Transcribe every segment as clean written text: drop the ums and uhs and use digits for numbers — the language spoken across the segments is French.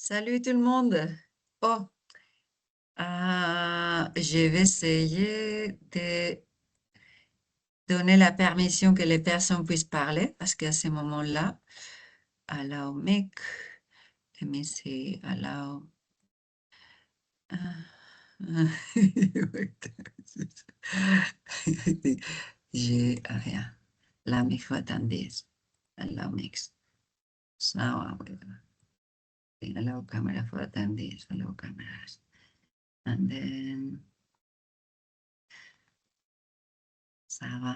Salut tout le monde. Oh, je vais essayer de donner la permission que les personnes puissent parler parce qu'à ce moment-là, allow mic, let me see, allow. J'ai rien. La micro attendees. Allow mix. Now, allow camera for attendees, allow cameras. And then, ça va.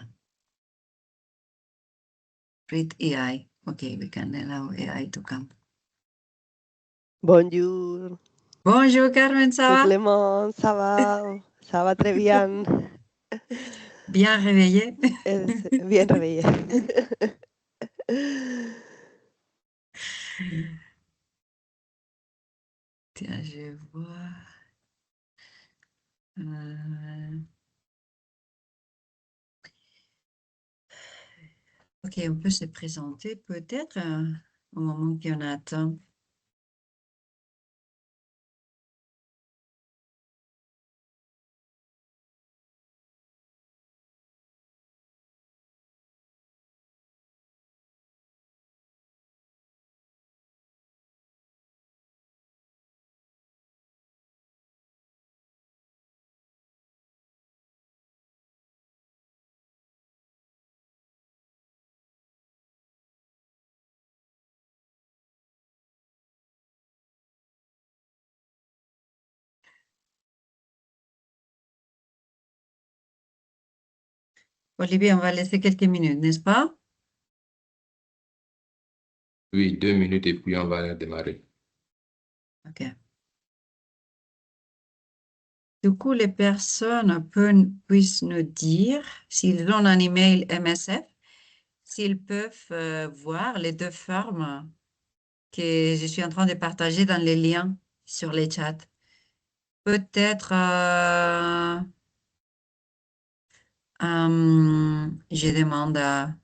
Read AI. Okay, we can allow AI to come. Bonjour. Bonjour Carmen, ça va? Clément, ça va très bien. Bien réveillé? Bien réveillé. Tiens, je vois. Ok, on peut se présenter peut-être au moment qu'on attend. Olivier, on va laisser quelques minutes, n'est-ce pas? Oui, 2 minutes et puis on va démarrer. Ok. Du coup, les personnes puissent nous dire s'ils ont un email MSF, s'ils peuvent voir les deux formes que je suis en train de partager dans les liens sur les chats. Peut-être, je demande à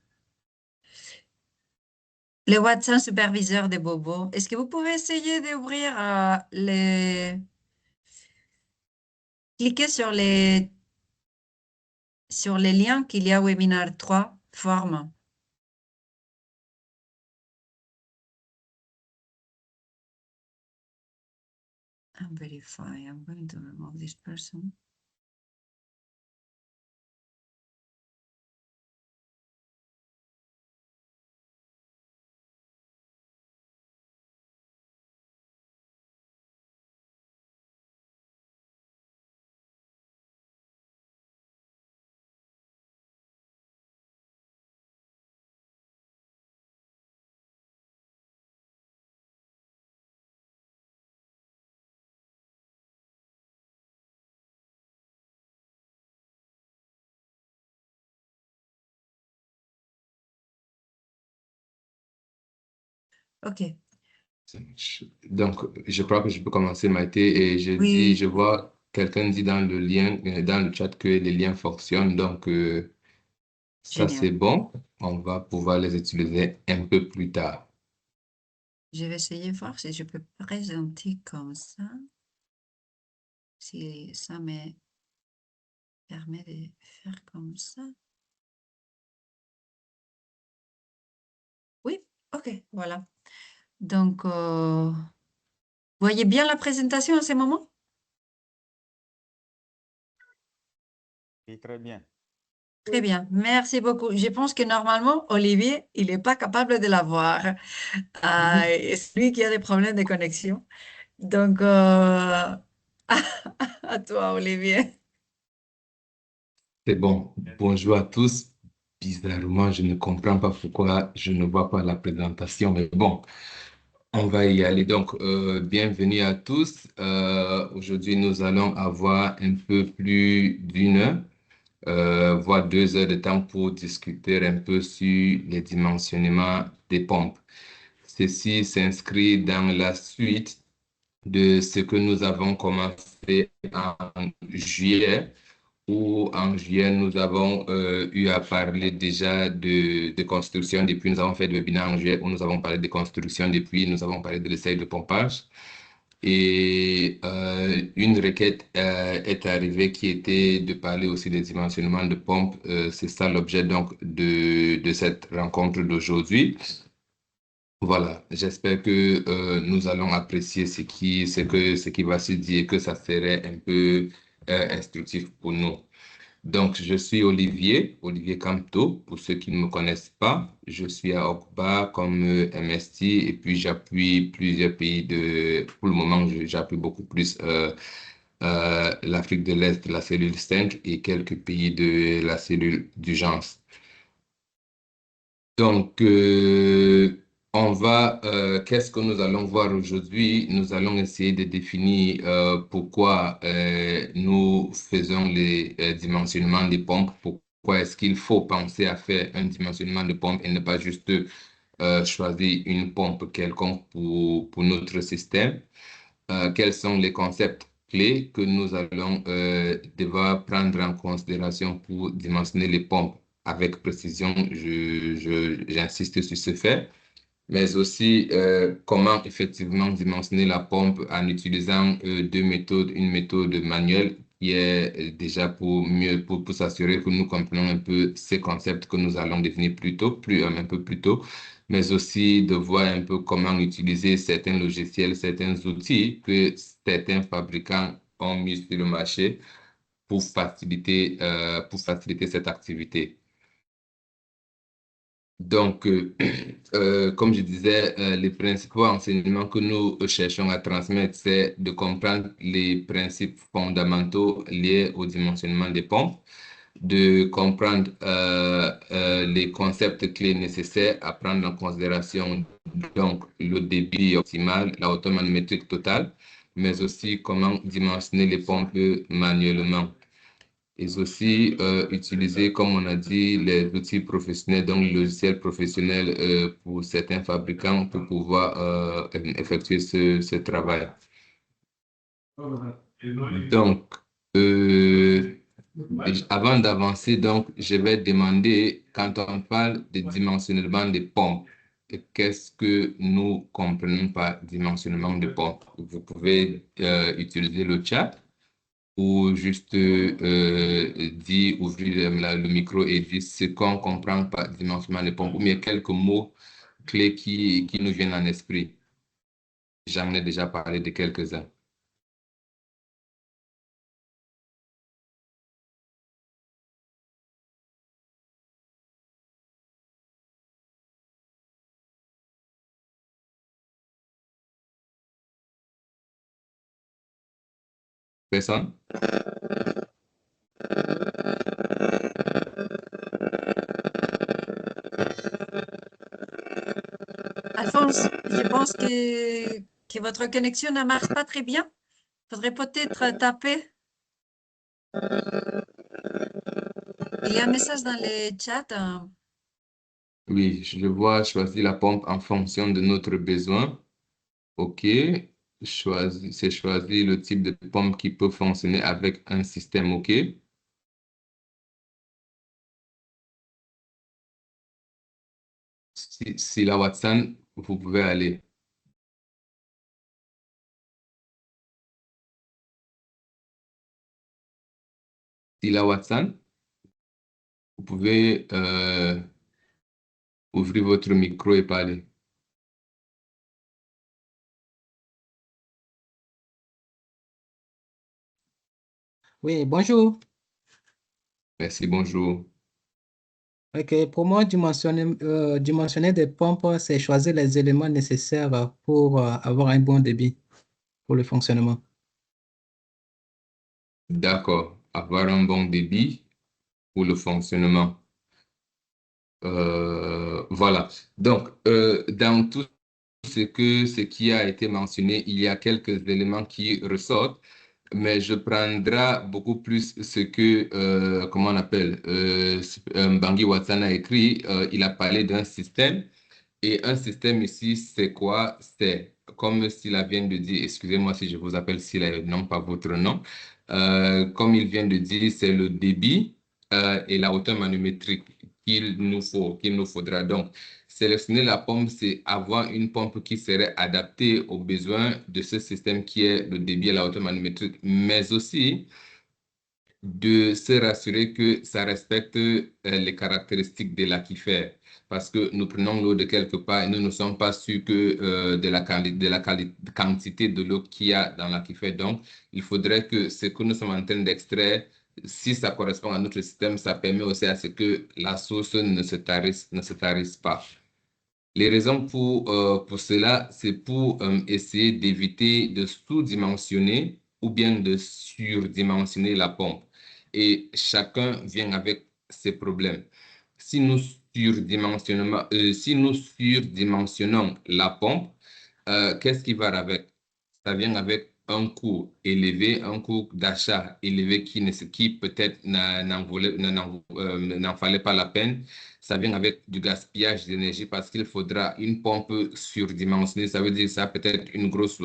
le WhatsApp superviseur de Bobo. Est-ce que vous pouvez essayer d'ouvrir les... Cliquez sur les liens qu'il y a au webinaire 3, forme. Verify. I'm going to remove this person. OK. Donc, je crois que je peux commencer, Maïté, et je Oui. vois quelqu'un dit dans le lien, dans le chat que les liens fonctionnent, donc ça Génial. c'est bon. On va pouvoir les utiliser un peu plus tard. Je vais essayer de voir si je peux présenter comme ça. Si ça me permet de faire comme ça. Oui, OK, voilà. Donc, voyez bien la présentation à ce moment? Oui, très bien. Très bien, merci beaucoup. Je pense que normalement, Olivier, il n'est pas capable de la voir. C'est lui qui a des problèmes de connexion. Donc, à toi, Olivier. C'est bon. Bonjour à tous. Bizarrement, je ne comprends pas pourquoi je ne vois pas la présentation, mais bon, on va y aller. Donc, bienvenue à tous. Aujourd'hui, nous allons avoir un peu plus d'une heure, voire 2 heures de temps pour discuter un peu sur les dimensionnements des pompes. Ceci s'inscrit dans la suite de ce que nous avons commencé en juillet, où en juillet, nous avons eu à parler déjà de construction des puits. Nous avons fait le webinaire en juillet où nous avons parlé de construction des puits, nous avons parlé de l'essai de pompage. Et une requête est arrivée qui était de parler aussi des dimensionnements de pompes. C'est ça l'objet donc de cette rencontre d'aujourd'hui. Voilà, j'espère que nous allons apprécier ce qui va se dire, que ça serait un peu instructif pour nous. Donc, je suis Olivier Camteau, pour ceux qui ne me connaissent pas. Je suis à OCBA comme MST et puis j'appuie plusieurs pays pour le moment, j'appuie beaucoup plus l'Afrique de l'Est, la cellule 5 et quelques pays de la cellule d'urgence. Donc, qu'est-ce que nous allons voir aujourd'hui? Nous allons essayer de définir pourquoi nous faisons les dimensionnements des pompes, pourquoi est-ce qu'il faut penser à faire un dimensionnement de pompe et ne pas juste choisir une pompe quelconque pour notre système. Quels sont les concepts clés que nous allons devoir prendre en considération pour dimensionner les pompes avec précision, j'insiste sur ce fait, mais aussi comment effectivement dimensionner la pompe en utilisant deux méthodes, une méthode manuelle qui est déjà pour s'assurer que nous comprenons un peu ces concepts que nous allons définir un peu plus tôt, mais aussi de voir un peu comment utiliser certains logiciels, certains outils que certains fabricants ont mis sur le marché pour faciliter cette activité. Donc, comme je disais, les principaux enseignements que nous cherchons à transmettre, c'est de comprendre les principes fondamentaux liés au dimensionnement des pompes, de comprendre les concepts clés nécessaires à prendre en considération, donc le débit optimal, la hauteur manométrique totale, mais aussi comment dimensionner les pompes manuellement. Et aussi utiliser, comme on a dit, les outils professionnels, donc le logiciel professionnel pour certains fabricants pour pouvoir effectuer ce travail. Donc, avant d'avancer, donc, je vais demander, quand on parle de dimensionnement des pompes, qu'est-ce que nous comprenons par dimensionnement de pompes? Vous pouvez utiliser le chat ou juste ouvrir le micro et dire ce qu'on comprend par dimensionnement de pompe, ou bien quelques mots clés qui nous viennent en esprit. J'en ai déjà parlé de quelques-uns. Personne? Alphonse, je pense que votre connexion ne marche pas très bien. Faudrait peut-être taper. Il y a un message dans le chat. Oui, je vois choisir la pompe en fonction de notre besoin. OK. C'est choisir le type de pompe qui peut fonctionner avec un système. OK. Si la Watson, vous pouvez aller. Si la Watson, vous pouvez ouvrir votre micro et parler. Oui, bonjour. Merci, bonjour. Ok, pour moi, dimensionner des pompes, c'est choisir les éléments nécessaires pour avoir un bon débit pour le fonctionnement. D'accord. Avoir un bon débit pour le fonctionnement. Voilà. Donc, dans tout ce qui a été mentionné, il y a quelques éléments qui ressortent, mais je prendrai beaucoup plus ce que, comment on appelle, Mbangi Watson a écrit. Il a parlé d'un système. Et un système ici, c'est quoi? C'est, comme Sila vient de dire, excusez-moi si je vous appelle Sila et non pas votre nom, Comme il vient de dire, c'est le débit et la hauteur manométrique qu'il nous faudra. Donc, sélectionner la pompe, c'est avoir une pompe qui serait adaptée aux besoins de ce système qui est le débit et la hauteur manométrique, mais aussi de se rassurer que ça respecte les caractéristiques de l'aquifère. Parce que nous prenons l'eau de quelque part et nous ne sommes pas sûrs que de la quantité de l'eau qu'il y a dans l'aquifère. Donc, il faudrait que ce que nous sommes en train d'extraire, si ça correspond à notre système, ça permet aussi à ce que la source ne se tarisse pas. Les raisons pour cela, c'est pour essayer d'éviter de sous-dimensionner ou bien de surdimensionner la pompe. Et chacun vient avec ses problèmes. Si nous surdimensionnons la pompe, qu'est-ce qui va avec? Ça vient avec un coût élevé, un coût d'achat élevé qui peut-être n'en fallait pas la peine. Ça vient avec du gaspillage d'énergie parce qu'il faudra une pompe surdimensionnée. Ça veut dire ça peut-être une grosse...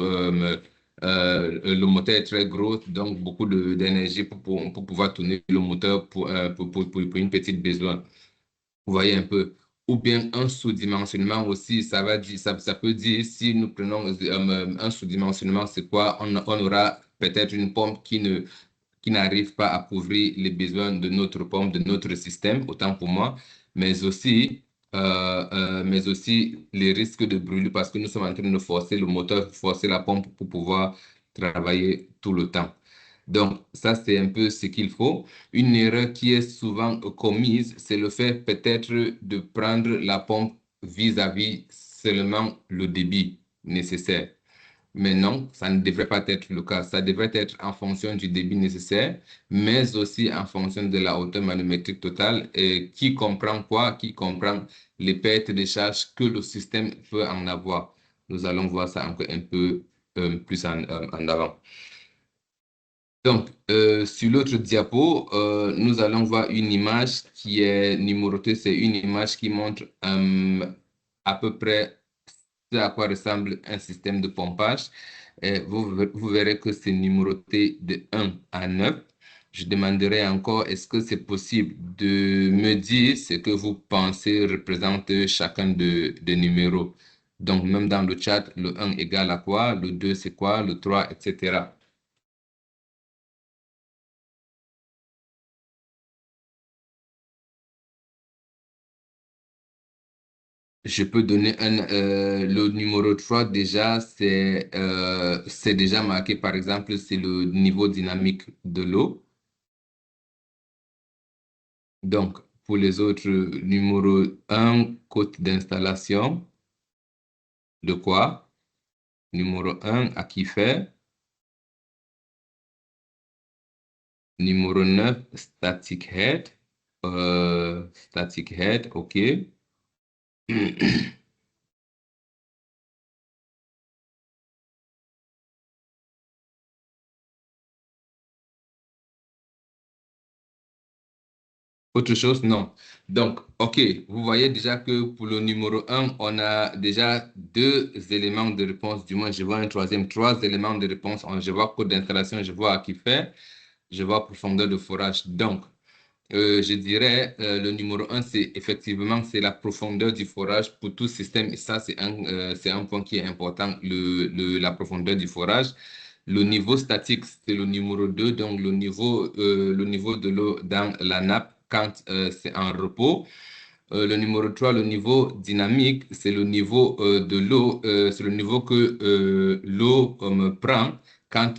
le moteur est très gros, donc beaucoup d'énergie pour pouvoir tourner le moteur pour une petite besoin. Vous voyez un peu. Ou bien un sous-dimensionnement aussi, ça peut dire, si nous prenons un sous-dimensionnement, c'est quoi? On aura peut-être une pompe qui n'arrive pas à couvrir les besoins de notre pompe, de notre système, autant pour moi, mais aussi les risques de brûlure parce que nous sommes en train de forcer le moteur, forcer la pompe pour pouvoir travailler tout le temps. Donc, ça, c'est un peu ce qu'il faut. Une erreur qui est souvent commise, c'est le fait peut-être de prendre la pompe vis-à-vis seulement le débit nécessaire. Mais non, ça ne devrait pas être le cas. Ça devrait être en fonction du débit nécessaire, mais aussi en fonction de la hauteur manométrique totale. Et qui comprend quoi? Qui comprend les pertes de charge que le système peut en avoir. Nous allons voir ça encore un peu plus en avant. Donc, sur l'autre diapo, nous allons voir une image qui est numérotée. C'est une image qui montre à peu près ce à quoi ressemble un système de pompage. Et vous verrez que c'est numéroté de 1 à 9. Je demanderai encore, est-ce que c'est possible de me dire ce que vous pensez représente chacun des numéros? Donc, même dans le chat, le 1 égale à quoi? Le 2, c'est quoi? Le 3, etc. Je peux donner le numéro 3 déjà, c'est déjà marqué, par exemple, c'est le niveau dynamique de l'eau. Donc, pour les autres, numéro 1, cote d'installation. De quoi? Numéro 1, aquifer. Numéro 9, static head. Static head, OK. Autre chose? Non. Donc, OK, vous voyez déjà que pour le numéro 1, on a déjà 2 éléments de réponse. Du moins, je vois un troisième, 3 éléments de réponse. Je vois code d'installation, je vois aquifer, je vois profondeur de forage. Donc, je dirais le numéro 1, c'est effectivement c'est la profondeur du forage pour tout système. Et ça, c'est un point qui est important, la profondeur du forage. Le niveau statique, c'est le numéro 2, donc le niveau de l'eau dans la nappe quand c'est en repos. Le numéro 3, le niveau dynamique, c'est le niveau de l'eau, c'est le niveau que l'eau prend quand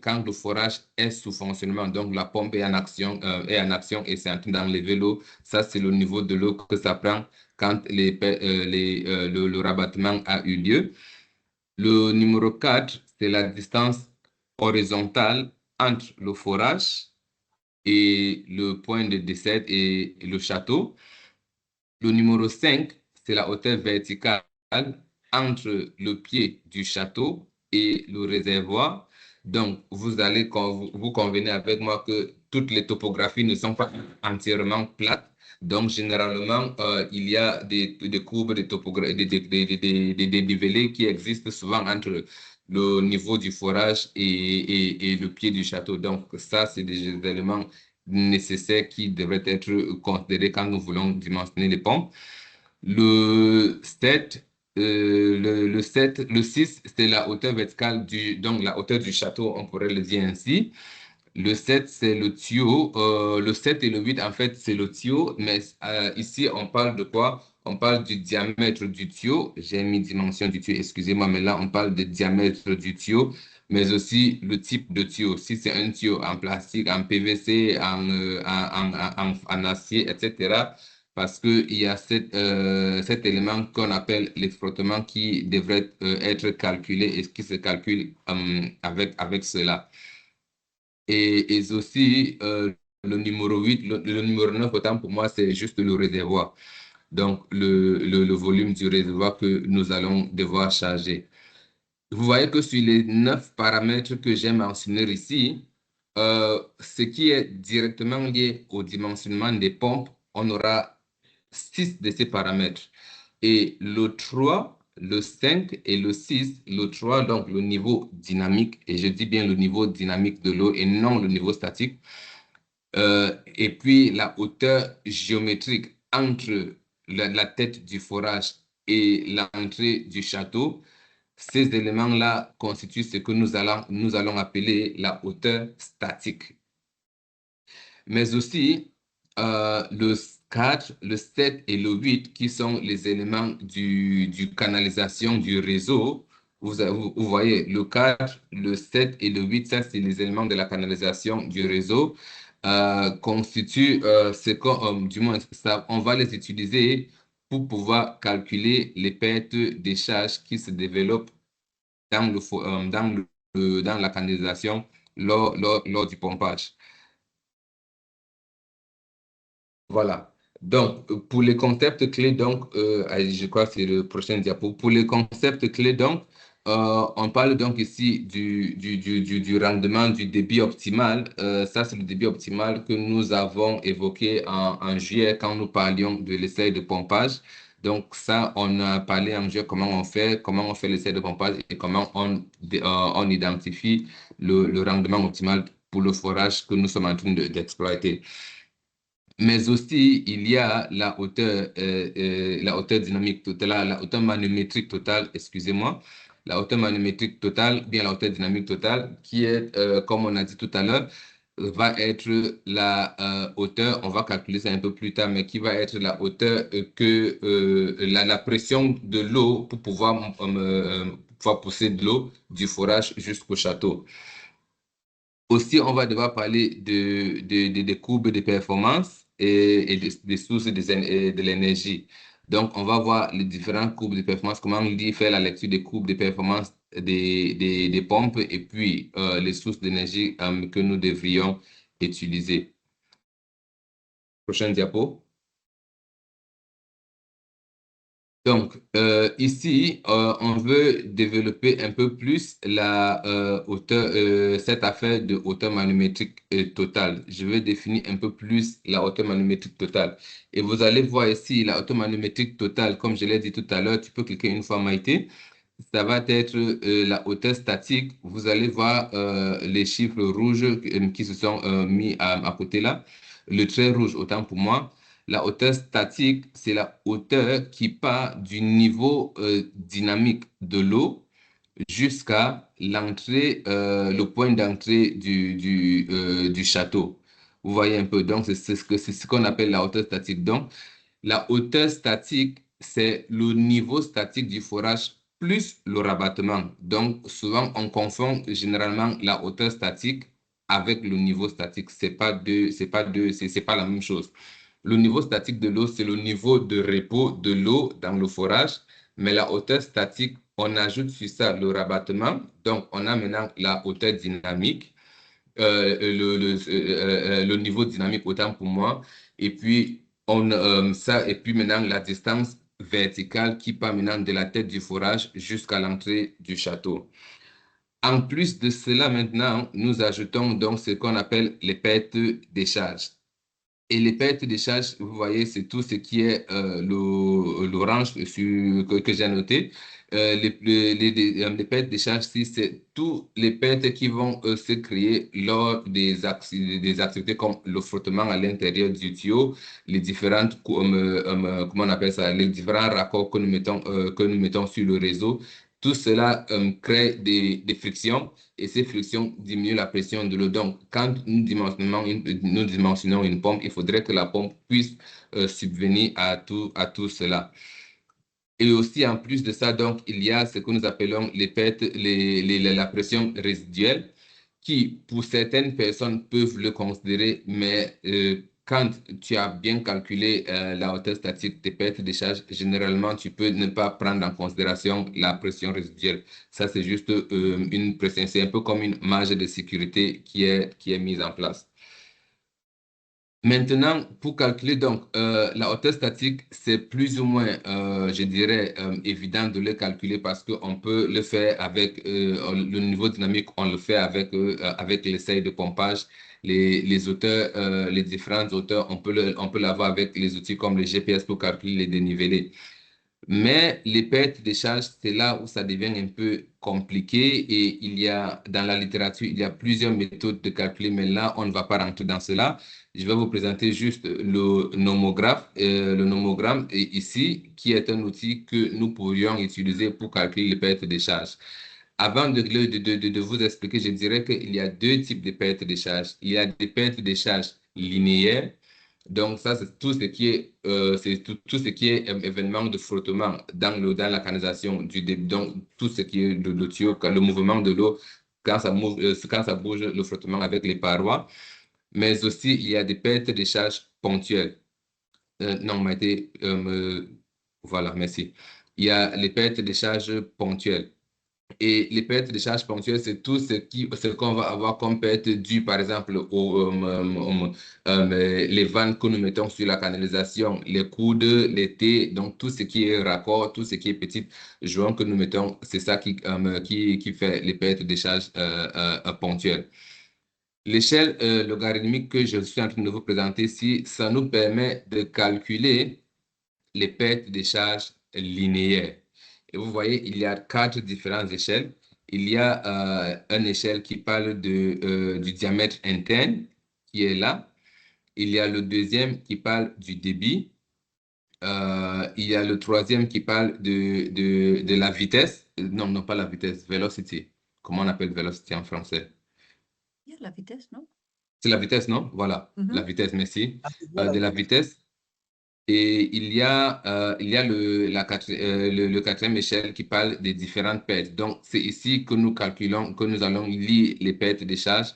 quand le forage est sous fonctionnement, donc la pompe est en action et c'est en train d'enlever l'eau. Ça, c'est le niveau de l'eau que ça prend quand le rabattement a eu lieu. Le numéro 4, c'est la distance horizontale entre le forage et le point de décès et le château. Le numéro 5, c'est la hauteur verticale entre le pied du château et le réservoir. Donc, vous convenez avec moi que toutes les topographies ne sont pas entièrement plates. Donc, généralement, il y a des courbes de topographie, des dénivelés qui existent souvent entre le niveau du forage et le pied du château. Donc, ça, c'est des éléments nécessaires qui devraient être considérés quand nous voulons dimensionner les pompes. Le 7, le 6, c'est la hauteur verticale donc la hauteur du château, on pourrait le dire ainsi. Le 7, c'est le tuyau. Le 7 et le 8, en fait, c'est le tuyau. Mais ici, on parle de quoi? On parle du diamètre du tuyau. J'ai mis dimension du tuyau, excusez-moi, mais là, on parle de diamètre du tuyau, mais aussi le type de tuyau. Si c'est un tuyau en plastique, en PVC, en acier, etc. Parce qu'il y a cet élément qu'on appelle les frottements qui devrait être calculé et qui se calcule avec cela. Et aussi, le numéro 8, le numéro 9, autant pour moi, c'est juste le réservoir. Donc, le volume du réservoir que nous allons devoir charger. Vous voyez que sur les 9 paramètres que j'ai mentionnés ici, ce qui est directement lié au dimensionnement des pompes, on aura 6 de ces paramètres. Et le 3, le 5 et le 6, le 3, donc le niveau dynamique, et je dis bien le niveau dynamique de l'eau et non le niveau statique, et puis la hauteur géométrique entre la tête du forage et l'entrée du château, ces éléments-là constituent ce que nous allons appeler la hauteur statique. Mais aussi, le 4, le 7 et le 8, qui sont les éléments du canalisation du réseau. Vous voyez, le 4, le 7 et le 8, ça, c'est les éléments de la canalisation du réseau, constituent du moins, ça, on va les utiliser pour pouvoir calculer les pertes des charges qui se développent dans la canalisation lors du pompage. Voilà. Donc, pour les concepts clés, donc, je crois que c'est le prochain diapo. Pour les concepts clés, donc, on parle donc ici du rendement, du débit optimal. Ça, c'est le débit optimal que nous avons évoqué en juillet quand nous parlions de l'essai de pompage. Donc, ça, on a parlé en juillet comment on fait l'essai de pompage et comment on identifie le rendement optimal pour le forage que nous sommes en train d'exploiter. Mais aussi, il y a la hauteur dynamique totale, la hauteur manométrique totale, excusez-moi, la hauteur manométrique totale, bien la hauteur dynamique totale, qui est, comme on a dit tout à l'heure, va être la hauteur, on va calculer ça un peu plus tard, mais qui va être la hauteur que la pression de l'eau pour pouvoir pousser de l'eau du forage jusqu'au château. Aussi, on va devoir parler des courbes de performance et des sources de l'énergie. Donc, on va voir les différentes courbes de performance, comment faire la lecture des courbes de performance des pompes et puis les sources d'énergie que nous devrions utiliser. Prochaine diapo. Donc, ici, on veut développer un peu plus la hauteur, cette affaire de hauteur manométrique totale. Je vais définir un peu plus la hauteur manométrique totale. Et vous allez voir ici la hauteur manométrique totale, comme je l'ai dit tout à l'heure, tu peux cliquer une fois, Maïté. Ça va être la hauteur statique. Vous allez voir les chiffres rouges qui se sont mis à côté là. Le trait rouge, autant pour moi. La hauteur statique, c'est la hauteur qui part du niveau dynamique de l'eau jusqu'à l'entrée, le point d'entrée du château. Vous voyez un peu, donc c'est ce qu'on appelle la hauteur statique. Donc, la hauteur statique, c'est le niveau statique du forage plus le rabattement. Donc, souvent, on confond généralement la hauteur statique avec le niveau statique. C'est pas la même chose. Le niveau statique de l'eau, c'est le niveau de repos de l'eau dans le forage, mais la hauteur statique, on ajoute sur ça le rabattement. Donc, on a maintenant la hauteur dynamique, le niveau dynamique autant pour moi, et puis et puis maintenant la distance verticale qui part maintenant de la tête du forage jusqu'à l'entrée du château. En plus de cela, maintenant, nous ajoutons donc ce qu'on appelle les pertes des charges. Et les pertes de charge, vous voyez, c'est tout ce qui est l'orange que j'ai noté. Les pertes de charge, c'est tous les pertes qui vont se créer lors des activités comme le frottement à l'intérieur du tuyau, les différentes, comment on appelle ça, les différents raccords que nous mettons sur le réseau. Tout cela crée des frictions et ces frictions diminuent la pression de l'eau. Donc, quand nous dimensionnons une pompe, il faudrait que la pompe puisse subvenir à tout cela. Et aussi, en plus de ça, donc, il y a ce que nous appelons les pertes, la pression résiduelle, qui, pour certaines personnes, peuvent le considérer, mais quand tu as bien calculé la hauteur statique des pertes de charge, généralement, tu peux ne pas prendre en considération la pression résiduelle. Ça, c'est juste une pression, c'est un peu comme une marge de sécurité qui est mise en place. Maintenant, pour calculer donc la hauteur statique, c'est plus ou moins, je dirais, évident de le calculer parce qu'on peut le faire avec le niveau dynamique, on le fait avec l'essai de pompage, les hauteurs, les différentes hauteurs, on peut l'avoir avec les outils comme le GPS pour calculer les dénivelés. Mais les pertes de charge, c'est là où ça devient un peu compliqué et dans la littérature, il y a plusieurs méthodes de calculer, mais là, on ne va pas rentrer dans cela. Je vais vous présenter juste le nomogramme ici, qui est un outil que nous pourrions utiliser pour calculer les pertes de charge. Avant de vous expliquer, je dirais qu'il y a deux types de pertes de charge. Il y a des pertes de charge linéaires. Donc, ça, c'est tout ce qui est, tout ce qui est événement de frottement dans la canalisation du débit. Donc, tout ce qui est le tuyau, le mouvement de l'eau, quand ça bouge, le frottement avec les parois. Mais aussi, il y a des pertes de charge ponctuelles. Non, Maïté, voilà, merci. Il y a les pertes de charge ponctuelles. Et les pertes de charge ponctuelles, c'est tout ce qu'on va avoir comme perte due, par exemple, les vannes que nous mettons sur la canalisation, les coudes, les T, donc tout ce qui est raccord, tout ce qui est petit joint que nous mettons, c'est ça qui fait les pertes de charge ponctuelles. L'échelle logarithmique que je suis en train de vous présenter ici, ça nous permet de calculer les pertes de charge linéaires. Et vous voyez, il y a 4 différentes échelles. Il y a une échelle qui parle du diamètre interne, qui est là. Il y a le deuxième qui parle du débit. Il y a le troisième qui parle de la vitesse. Non, pas la vitesse, velocity. Comment on appelle velocity en français? Il y a la vitesse, non? C'est la vitesse, non? Voilà, la vitesse, merci. De la vitesse. Et il y a le quatrième échelle qui parle des différentes pertes. Donc, c'est ici que nous calculons, que nous allons lire les pertes de charge.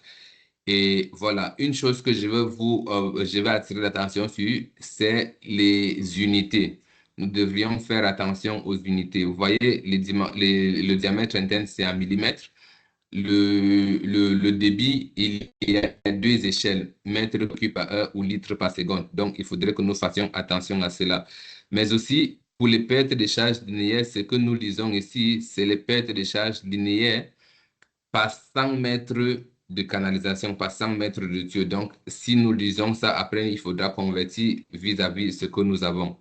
Et voilà, une chose que je vais attirer l'attention sur, c'est les unités. Nous devrions faire attention aux unités. Vous voyez, le diamètre interne, c'est en millimètres. Le débit, il y a 2 échelles, mètres cubes par heure ou litres par seconde. Donc, il faudrait que nous fassions attention à cela. Mais aussi, pour les pertes de charge linéaires, ce que nous lisons ici, c'est les pertes de charge linéaires par 100 mètres de canalisation, par 100 mètres de tuyau. Donc, si nous lisons ça, après, il faudra convertir vis-à-vis ce que nous avons.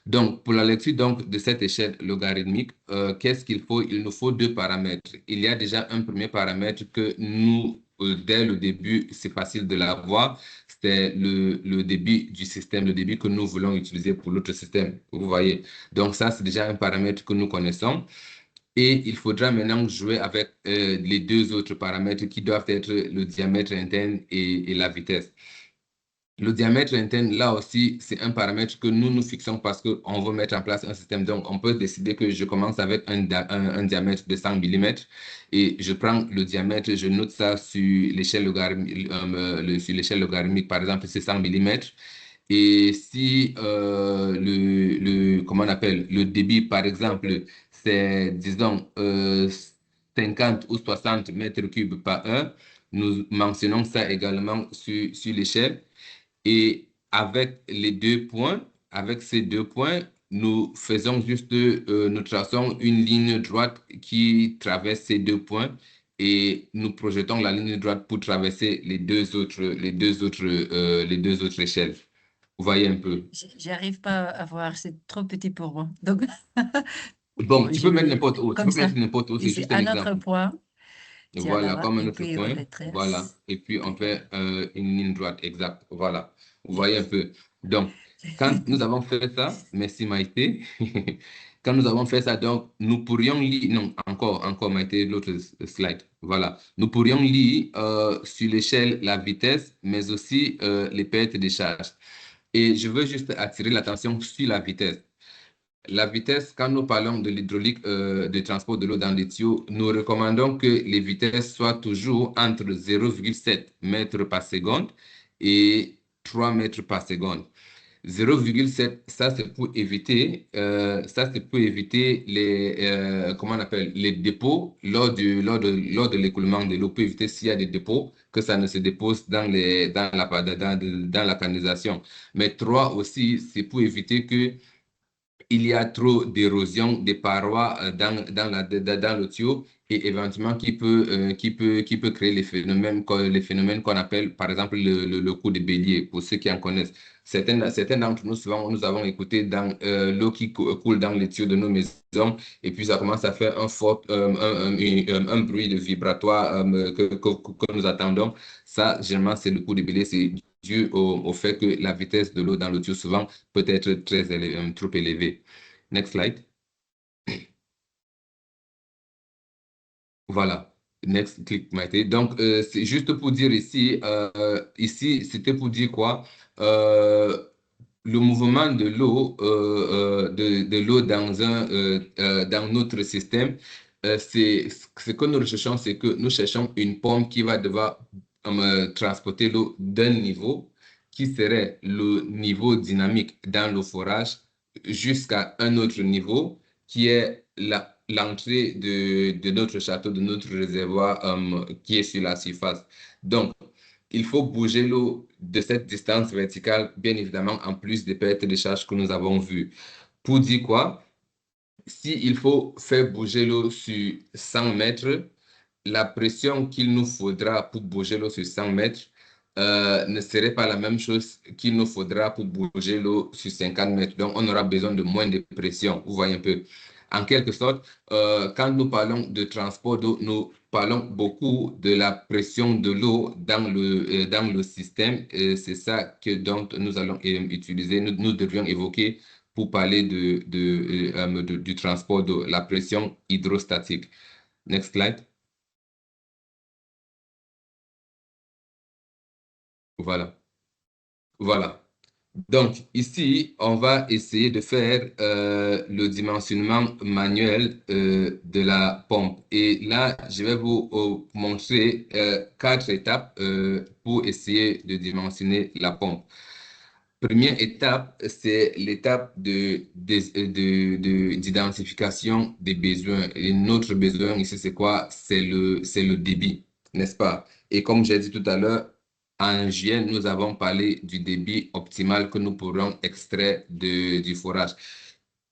Donc, pour la lecture de cette échelle logarithmique, qu'est-ce qu'il faut? Il nous faut 2 paramètres. Il y a déjà un premier paramètre que nous, dès le début, c'est facile de l'avoir. C'est le débit du système, le débit que nous voulons utiliser pour l'autre système. Vous voyez. Donc, ça, c'est déjà un paramètre que nous connaissons. Et il faudra maintenant jouer avec les 2 autres paramètres qui doivent être le diamètre interne et la vitesse. Le diamètre interne, là aussi, c'est un paramètre que nous fixons parce qu'on veut mettre en place un système. Donc, on peut décider que je commence avec un diamètre de 100 mm et je prends le diamètre, je note ça sur l'échelle logarithmique, par exemple, c'est 100 mm. Et si comment on appelle, le débit, par exemple, c'est, disons, 50 ou 60 mètres cubes par heure, nous mentionnons ça également sur l'échelle. Et avec les 2 points, avec ces 2 points, nous faisons juste, nous traçons une ligne droite qui traverse ces 2 points et nous projetons la ligne droite pour traverser les deux autres échelles. Vous voyez un peu. J'arrive pas à voir, c'est trop petit pour moi. Donc, Bon, tu je peux mettre mets n'importe où. Tu comme peux ça. mettre n'importe où. C'est Ici, juste un un autre exemple. point, tiens Voilà, là-bas, comme un et autre puis on point. Voilà. retrace. Et puis, on fait une ligne droite. Exact. Voilà. Vous voyez un Yes. peu. Donc, quand nous avons fait ça, merci Maïté. Quand nous avons fait ça, donc, nous pourrions lire, non, encore Maïté, l'autre slide. Voilà. Nous pourrions lire sur l'échelle la vitesse, mais aussi les pertes de charge. Et je veux juste attirer l'attention sur la vitesse. La vitesse, quand nous parlons de l'hydraulique de transport de l'eau dans les tuyaux, nous recommandons que les vitesses soient toujours entre 0,7 mètres par seconde et 3 mètres par seconde. 0,7, ça c'est pour éviter, les, comment on appelle, les dépôts lors de l'écoulement de l'eau, pour éviter s'il y a des dépôts, que ça ne se dépose dans la canalisation. Mais 3 aussi, c'est pour éviter que il y a trop d'érosion des parois dans le tuyau et éventuellement qui peut créer les phénomènes qu'on appelle par exemple le coup de bélier, pour ceux qui en connaissent. Certains d'entre nous, souvent, nous avons écouté dans l'eau qui coule dans les tuyaux de nos maisons et puis ça commence à faire un bruit de vibratoire que nous attendons. Ça, généralement, c'est le coup de bélier. C'est dû au fait que la vitesse de l'eau dans le tuyau souvent peut être trop élevée. Next slide. Voilà. Next, click, Maïté. Donc, c'est juste pour dire ici, c'était pour dire quoi? Le mouvement de l'eau, de l'eau dans notre système, ce que nous recherchons, c'est que nous cherchons une pompe qui va devoir transporter l'eau d'un niveau qui serait le niveau dynamique dans le forage jusqu'à un autre niveau qui est l'entrée de notre château, de notre réservoir qui est sur la surface. Donc, il faut bouger l'eau de cette distance verticale, bien évidemment, en plus des pertes de charge que nous avons vues. Pour dire quoi? S'il faut faire bouger l'eau sur 100 mètres, la pression qu'il nous faudra pour bouger l'eau sur 100 mètres ne serait pas la même chose qu'il nous faudra pour bouger l'eau sur 50 mètres. Donc, on aura besoin de moins de pression. Vous voyez un peu. En quelque sorte, quand nous parlons de transport d'eau, nous parlons beaucoup de la pression de l'eau dans le système. C'est ça dont nous allons utiliser, nous devrions évoquer pour parler du transport d'eau, la pression hydrostatique. Next slide. Voilà. Voilà. Donc, ici, on va essayer de faire le dimensionnement manuel de la pompe. Et là, je vais vous montrer 4 étapes pour essayer de dimensionner la pompe. Première étape, c'est l'étape d'identification des besoins. Et notre besoin ici, c'est quoi? C'est le débit, n'est-ce pas? Et comme j'ai dit tout à l'heure, en juin, nous avons parlé du débit optimal que nous pourrons extraire du forage.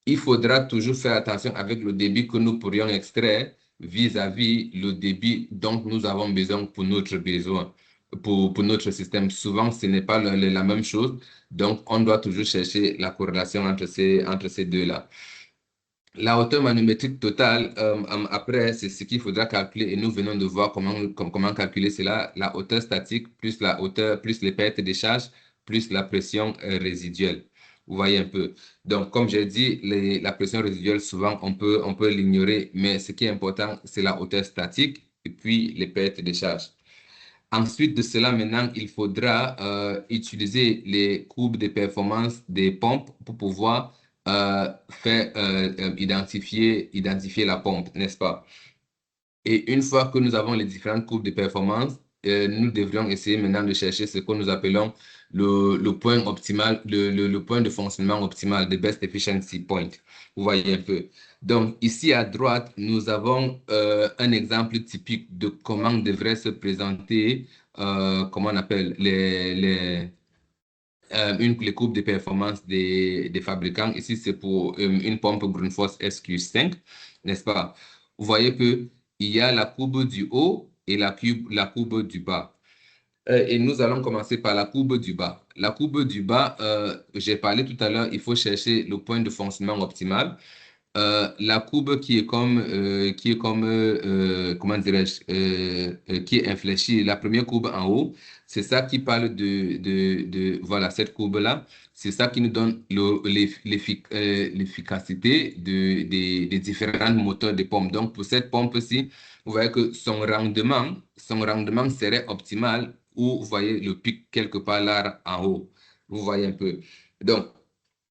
Il faudra toujours faire attention avec le débit que nous pourrions extraire vis-à-vis le débit dont nous avons besoin pour notre besoin, pour notre système. Souvent, ce n'est pas la même chose. Donc, on doit toujours chercher la corrélation entre ces deux-là. La hauteur manométrique totale, après, c'est ce qu'il faudra calculer et nous venons de voir comment calculer cela. La hauteur statique plus la hauteur, plus les pertes de charge, plus la pression résiduelle. Vous voyez un peu. Donc, comme j'ai dit, la pression résiduelle, souvent, on peut l'ignorer, mais ce qui est important, c'est la hauteur statique et puis les pertes de charge. Ensuite de cela, maintenant, il faudra utiliser les courbes de performance des pompes pour pouvoir identifier la pompe, n'est-ce pas? Et une fois que nous avons les différentes courbes de performance, nous devrions essayer maintenant de chercher ce que nous appelons le point optimal, le point de fonctionnement optimal, the best efficiency point. Vous voyez un peu. Donc, ici à droite, nous avons un exemple typique de comment devrait se présenter, comment on appelle, les courbes de performance des fabricants. Ici, c'est pour une pompe Grundfos SQ5, n'est-ce pas? Vous voyez qu'il y a la courbe du haut et la courbe du bas. Et nous allons commencer par la courbe du bas. La courbe du bas, j'ai parlé tout à l'heure, il faut chercher le point de fonctionnement optimal. La courbe comment dirais-je, qui est infléchie, la première courbe en haut, c'est ça qui parle voilà, cette courbe-là, c'est ça qui nous donne l'efficacité des différents moteurs de pompe. Donc, pour cette pompe-ci, vous voyez que son rendement serait optimal ou vous voyez le pic quelque part là en haut. Vous voyez un peu. Donc,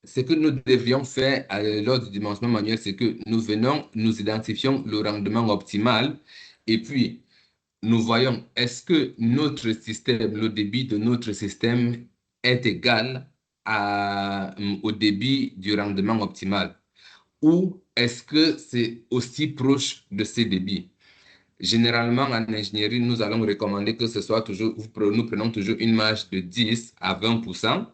ce que nous devrions faire lors du dimensionnement manuel, c'est que nous identifions le rendement optimal et puis nous voyons est-ce que notre système, le débit de notre système est égal au débit du rendement optimal ou est-ce que c'est aussi proche de ces débits. Généralement, en ingénierie, nous allons recommander que ce soit toujours, nous prenons toujours une marge de 10 à 20%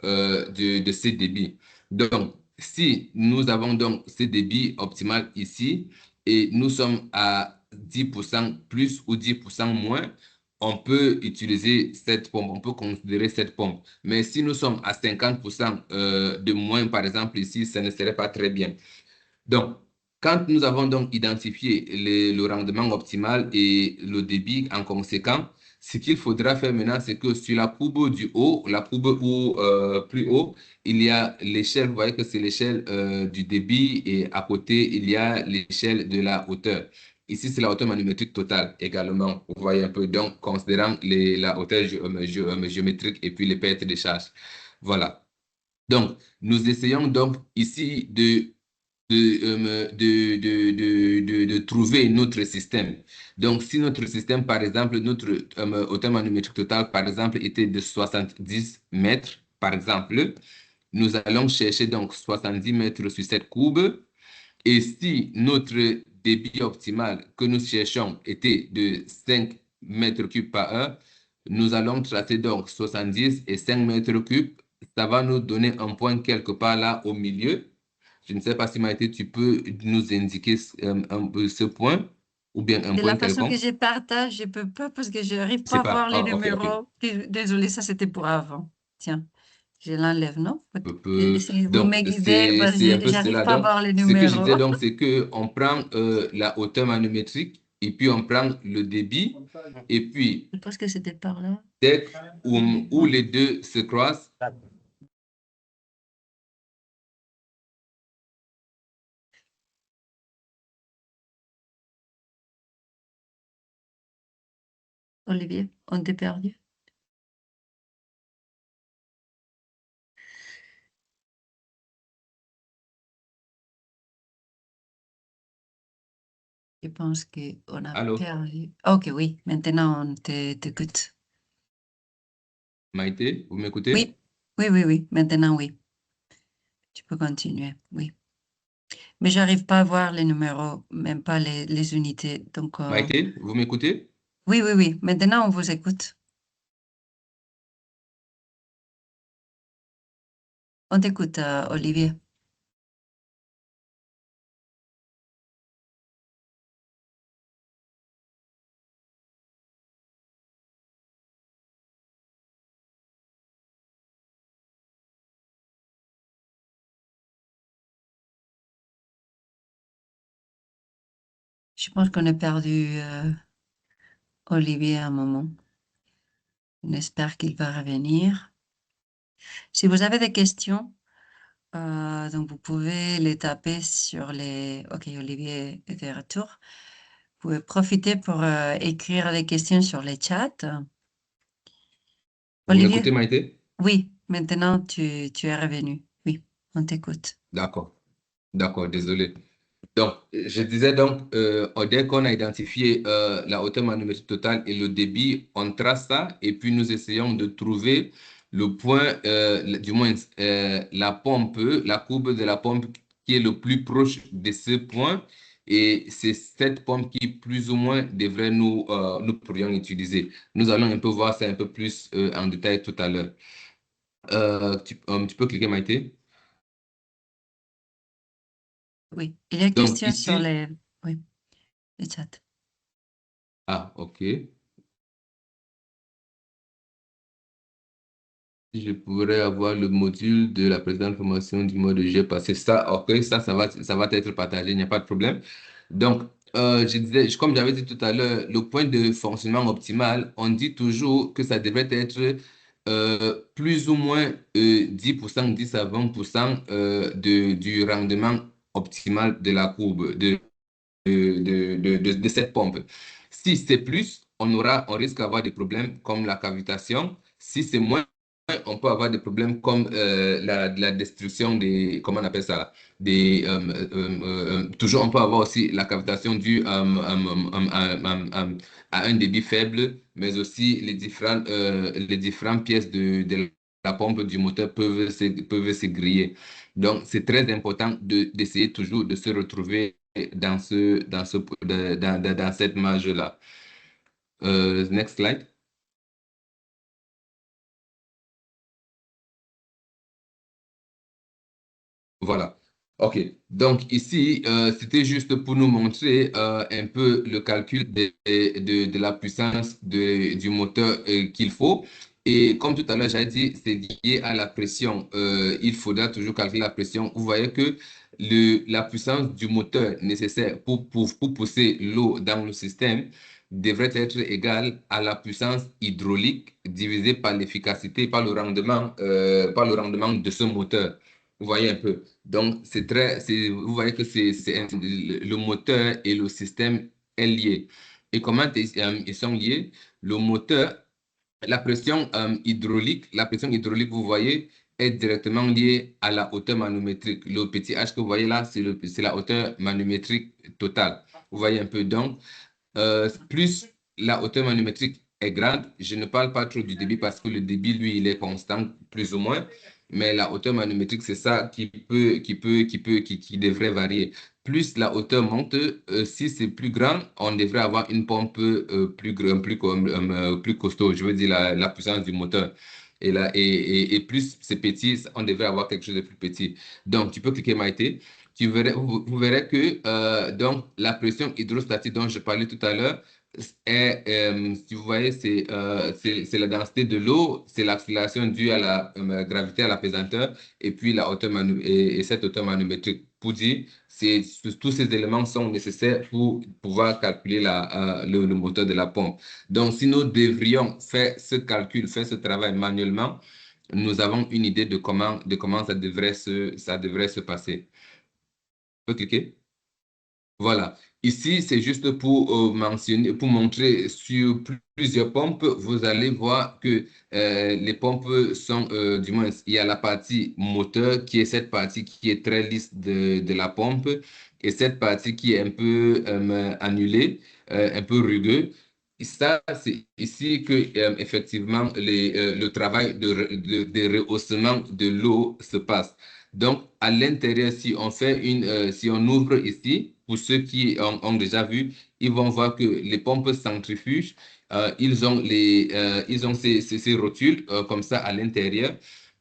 de ces débits. Donc, si nous avons donc ces débits optimal ici et nous sommes à 10% plus ou 10% moins, on peut utiliser cette pompe, on peut considérer cette pompe. Mais si nous sommes à 50% de moins, par exemple ici, ça ne serait pas très bien. Donc, quand nous avons donc identifié le rendement optimal et le débit en conséquent, ce qu'il faudra faire maintenant, c'est que sur la courbe du haut, la courbe plus haut, il y a l'échelle, vous voyez que c'est l'échelle du débit et à côté, il y a l'échelle de la hauteur. Ici, c'est la hauteur manométrique totale également. Vous voyez un peu, donc, considérant la hauteur géométrique et puis les pertes de charge. Voilà. Donc, nous essayons donc ici de trouver notre système. Donc, si notre système, par exemple, notre hauteur manométrique totale, par exemple, était de 70 mètres, par exemple, nous allons chercher donc 70 mètres sur cette courbe. Et si notre débit optimal que nous cherchons était de 5 mètres cubes par heure, nous allons tracer donc 70 et 5 mètres cubes. Ça va nous donner un point quelque part là au milieu. Je ne sais pas si Maïté, tu peux nous indiquer un peu ce point ou bien un De la point façon que quelconque. je partage, je peux pas parce que je n'arrive pas C'est à pas. voir les Ah, ok, ok. numéros. Désolée, ça c'était pour avant. Tiens, je l'enlève, non? Si vous Donc, me guidez, parce c'est un que peu j'arrive cela. pas à Donc, voir les ce que je disais, numéros. donc, c'est qu'on prend la hauteur manométrique et puis on prend le débit et puis Je pense que c'était par là. dès où les deux se croisent, Olivier, on t'a perdu. Je pense qu'on a allô, perdu. Ok, oui, maintenant on t'écoute. Maïté, vous m'écoutez? Oui, oui, maintenant oui. Tu peux continuer, oui. Mais j'arrive pas à voir les numéros, même pas les unités. Donc, Maïté, vous m'écoutez? oui. Maintenant, on vous écoute. On t'écoute, Olivier. Je pense qu'on a perdu Olivier à un moment. On espère qu'il va revenir. Si vous avez des questions, donc vous pouvez les taper sur les... Ok, Olivier est de retour. Vous pouvez profiter pour écrire les questions sur les chats. Vous m'écoutez, Olivier, Maïté? oui, maintenant tu es revenu. Oui, on t'écoute. D'accord, d'accord, désolé. Donc, je disais donc, dès qu'on a identifié la hauteur manométrique totale et le débit, on trace ça et puis nous essayons de trouver le point, du moins la pompe, la courbe de la pompe qui est le plus proche de ce point. Et c'est cette pompe qui, plus ou moins, devrait nous pourrions utiliser. Nous allons un peu voir ça un peu plus en détail tout à l'heure. Tu peux cliquer, Maïté. Oui, il y a Donc, question sur ici, oui, les chats. ah, OK. je pourrais avoir le module de la présente formation du mode G passé. Ça, ok, ça va être partagé, il n'y a pas de problème. Donc, je disais, comme j'avais dit tout à l'heure, le point de fonctionnement optimal, on dit toujours que ça devrait être plus ou moins 10%, 10 à 20% du rendement optimal de la courbe, de cette pompe. Si c'est plus, on risque d'avoir des problèmes comme la cavitation. Si c'est moins, on peut avoir des problèmes comme la destruction des, comment on appelle ça, des, toujours, on peut avoir aussi la cavitation due à un débit faible, mais aussi les différentes pièces de la pompe du moteur peuvent se griller. Donc, c'est très important d'essayer toujours de se retrouver dans cette marge-là. Next slide. Voilà. OK. Donc ici, c'était juste pour nous montrer un peu le calcul de la puissance du moteur qu'il faut. Et comme tout à l'heure, j'ai dit, c'est lié à la pression. Il faudra toujours calculer la pression. Vous voyez que la puissance du moteur nécessaire pour pousser l'eau dans le système devrait être égale à la puissance hydraulique divisée par l'efficacité, par le rendement de ce moteur. Vous voyez un peu. Donc, vous voyez que le moteur et le système est lié. Et comment ils sont liés? Le moteur, la pression hydraulique, vous voyez, est directement liée à la hauteur manométrique. Le petit h que vous voyez là, c'est la hauteur manométrique totale. Vous voyez un peu. Donc, plus la hauteur manométrique est grande, je ne parle pas trop du débit parce que le débit, lui, il est constant, plus ou moins. Mais la hauteur manométrique, c'est ça qui devrait varier. Plus la hauteur monte, si c'est plus grand, on devrait avoir une pompe plus costaud, je veux dire la puissance du moteur. Et plus c'est petit, on devrait avoir quelque chose de plus petit. Donc, tu peux cliquer Maïté. Vous verrez que donc, la pression hydrostatique dont je parlais tout à l'heure, si vous voyez, c'est la densité de l'eau, c'est l'accélération due à la gravité, à la pesanteur, et puis et cette hauteur manométrique. Pour dire, tous ces éléments sont nécessaires pour pouvoir calculer le moteur de la pompe. Donc, si nous devrions faire ce calcul, faire ce travail manuellement, nous avons une idée de comment ça devrait se passer. Peut cliquer. Voilà. Ici, c'est juste pour pour montrer sur plusieurs pompes, vous allez voir que les pompes sont, du moins, il y a la partie moteur qui est cette partie qui est très lisse de la pompe et cette partie qui est un peu annulée, un peu rugueux. Et ça, c'est ici que effectivement le travail de rehaussement de l'eau se passe. Donc, à l'intérieur, si on ouvre ici, pour ceux qui ont déjà vu, ils vont voir que les pompes centrifuges, ils ont ces rotules comme ça à l'intérieur.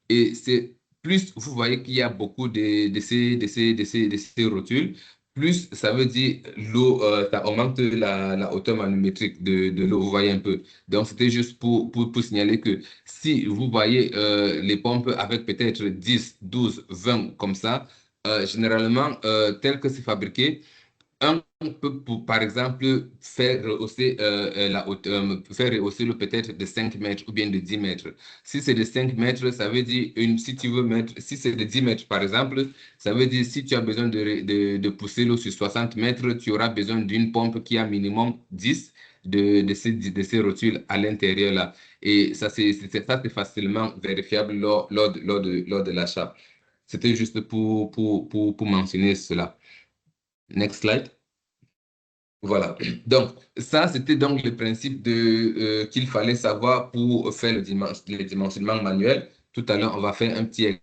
Et c'est plus vous voyez qu'il y a beaucoup de ces rotules, plus ça veut dire l'eau, ça augmente la hauteur manométrique de l'eau, vous voyez un peu. Donc, c'était juste pour signaler que si vous voyez les pompes avec peut-être 10, 12, 20 comme ça, généralement, tel que c'est fabriqué, un peut, par exemple, faire rehausser le peut-être de 5 mètres ou bien de 10 mètres. Si c'est de 5 mètres, ça veut dire, si tu veux mettre, si c'est de 10 mètres, par exemple, ça veut dire si tu as besoin de pousser l'eau sur 60 mètres, tu auras besoin d'une pompe qui a minimum 10 de ces rotules à l'intérieur là. Et ça, c'est facilement vérifiable lors de l'achat. C'était juste pour mentionner cela. Next slide. Voilà. Donc, ça, c'était donc le principe qu'il fallait savoir pour faire le dimensionnement manuel. Tout à l'heure, on va faire un petit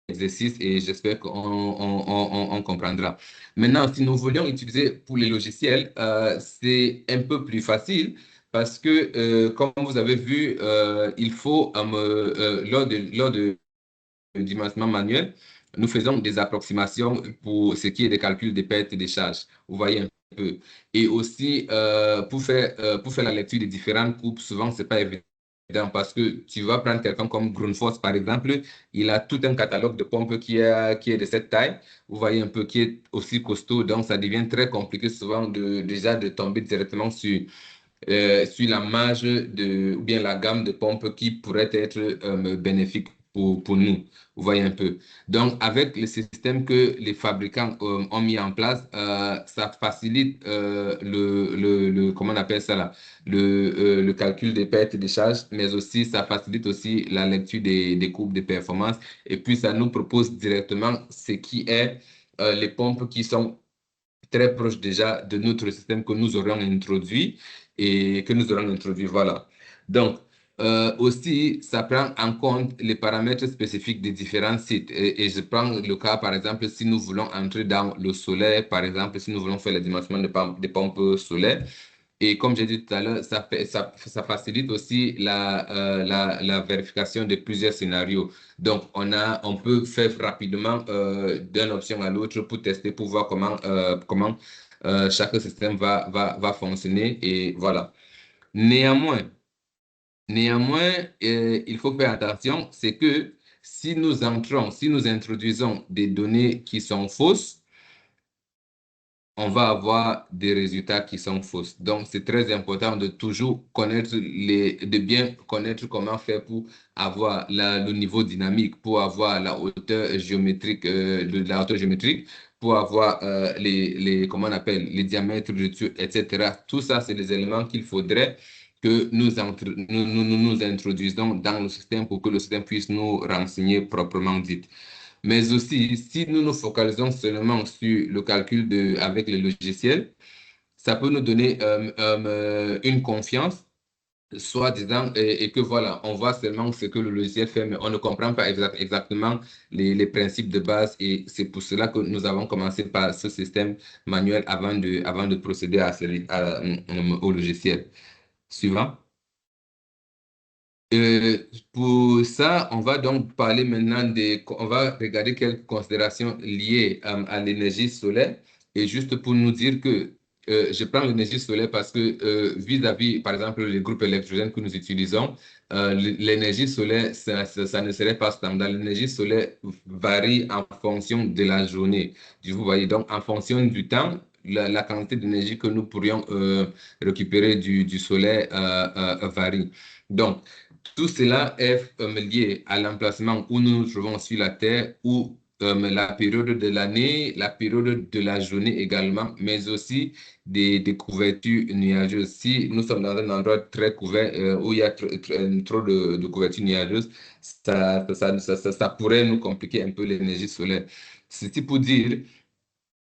exercice et j'espère qu'on comprendra. Maintenant, si nous voulions utiliser pour les logiciels, c'est un peu plus facile parce que, comme vous avez vu, il faut, lors de dimensionnement manuel, nous faisons des approximations pour ce qui est des calculs des pertes et des charges. Vous voyez un peu. Et aussi, pour faire la lecture des différentes coupes, souvent, ce n'est pas évident aidant parce que tu vas prendre quelqu'un comme Grundfos, par exemple, il a tout un catalogue de pompes qui est de cette taille. Vous voyez un peu qui est aussi costaud, donc ça devient très compliqué souvent déjà de tomber directement sur la marge ou bien la gamme de pompes qui pourrait être bénéfique pour nous. Vous voyez un peu. Donc, avec le système que les fabricants ont mis en place, ça facilite comment on appelle ça là, le calcul des pertes et des charges, mais aussi ça facilite aussi la lecture des courbes de performance. Et puis, ça nous propose directement ce qui est les pompes qui sont très proches déjà de notre système que nous aurions introduit voilà. Donc, aussi, ça prend en compte les paramètres spécifiques des différents sites. Et je prends le cas, par exemple, si nous voulons entrer dans le solaire, par exemple, si nous voulons faire le dimensionnement des pompes solaires. Et comme j'ai dit tout à l'heure, ça facilite aussi la vérification de plusieurs scénarios. Donc, on peut faire rapidement d'une option à l'autre pour tester, pour voir comment chaque système va fonctionner. Et voilà. Néanmoins, il faut faire attention, c'est que si nous introduisons des données qui sont fausses, on va avoir des résultats qui sont fausses. Donc, c'est très important de toujours de bien connaître comment faire pour avoir le niveau dynamique, pour avoir la hauteur géométrique, pour avoir comment on appelle, les diamètres de tuyaux, etc. Tout ça, c'est des éléments qu'il faudrait que nous introduisons dans le système pour que le système puisse nous renseigner proprement dit. Mais aussi, si nous nous focalisons seulement sur le calcul avec les logiciels, ça peut nous donner une confiance, soi-disant, et que voilà, on voit seulement ce que le logiciel fait, mais on ne comprend pas exactement les principes de base. Et c'est pour cela que nous avons commencé par ce système manuel avant de procéder au logiciel. Suivant. Pour ça, on va donc parler maintenant on va regarder quelques considérations liées à l'énergie solaire. Et juste pour nous dire que je prends l'énergie solaire parce que vis-à-vis, par exemple, les groupes électrogènes que nous utilisons, l'énergie solaire, ça ne serait pas standard. L'énergie solaire varie en fonction de la journée. Vous voyez, donc en fonction du temps, la quantité d'énergie que nous pourrions récupérer du soleil varie. Donc, tout cela est lié à l'emplacement où nous nous trouvons sur la Terre, où la période de l'année, la période de la journée également, mais aussi des couvertures nuageuses. Si nous sommes dans un endroit très couvert où il y a trop de couvertures nuageuses, ça pourrait nous compliquer un peu l'énergie solaire. C'est pour dire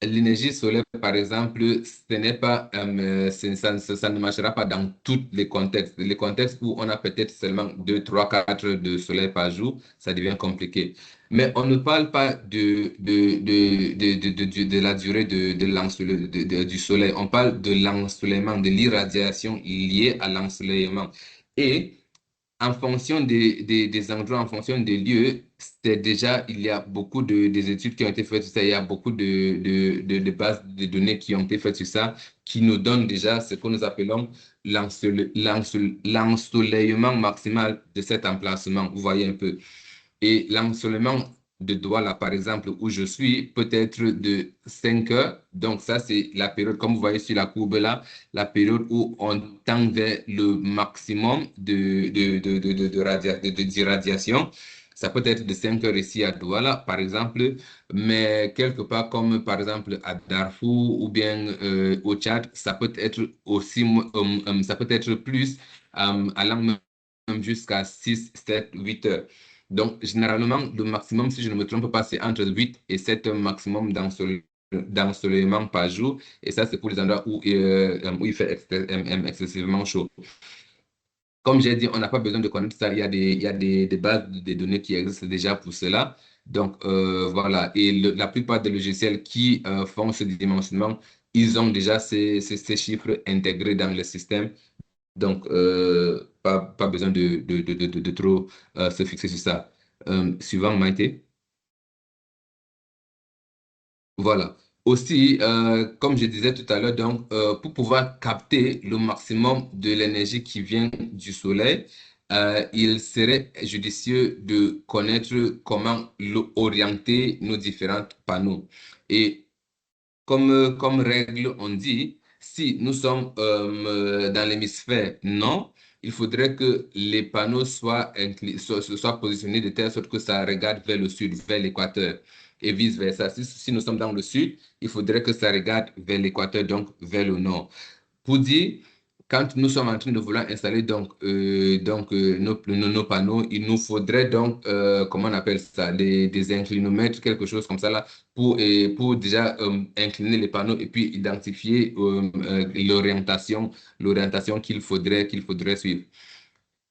l'énergie solaire, par exemple, ce n'est pas, ça ne marchera pas dans tous les contextes. Les contextes où on a peut-être seulement 2, 3, 4 heures de soleil par jour, ça devient compliqué. Mais on ne parle pas de la durée du soleil. On parle de l'ensoleillement, de l'irradiation liée à l'ensoleillement. Et en fonction des endroits, en fonction des lieux, c'est déjà, il y a beaucoup des études qui ont été faites sur ça, il y a beaucoup de bases de données qui ont été faites sur ça, qui nous donnent déjà ce que nous appelons l'ensoleillement maximal de cet emplacement. Vous voyez un peu. Et l'ensoleillement de Douala, par exemple, où je suis, peut être de 5 heures. Donc, ça, c'est la période, comme vous voyez sur la courbe là, la période où on tend vers le maximum d'irradiation. Ça peut être de 5 heures ici à Douala, par exemple, mais quelque part comme, par exemple, à Darfour ou bien au Tchad, ça peut être aussi, ça peut être plus, allant même jusqu'à 6, 7, 8 heures. Donc, généralement, le maximum, si je ne me trompe pas, c'est entre 8 et 7 heures maximum d'ensoleillement par jour. Et ça, c'est pour les endroits où il fait excessivement chaud. Comme j'ai dit, on n'a pas besoin de connaître ça. Il y a des bases de données qui existent déjà pour cela. Donc, voilà. Et la plupart des logiciels qui font ce dimensionnement, ils ont déjà ces chiffres intégrés dans le système. Donc, pas besoin de trop se fixer sur ça. Suivant, Maïté. Voilà. Aussi, comme je disais tout à l'heure, donc, pour pouvoir capter le maximum de l'énergie qui vient du soleil, il serait judicieux de connaître comment orienter nos différents panneaux. Et comme règle, on dit, si nous sommes dans l'hémisphère nord, il faudrait que les panneaux soient positionnés de telle sorte que ça regarde vers le sud, vers l'équateur, et vice-versa. Si nous sommes dans le sud, il faudrait que ça regarde vers l'équateur, donc vers le nord. Pour dire, quand nous sommes en train de vouloir installer nos panneaux, il nous faudrait donc, comment on appelle ça, des inclinomètres, quelque chose comme ça là, pour déjà incliner les panneaux et puis identifier l'orientation qu'il faudrait suivre.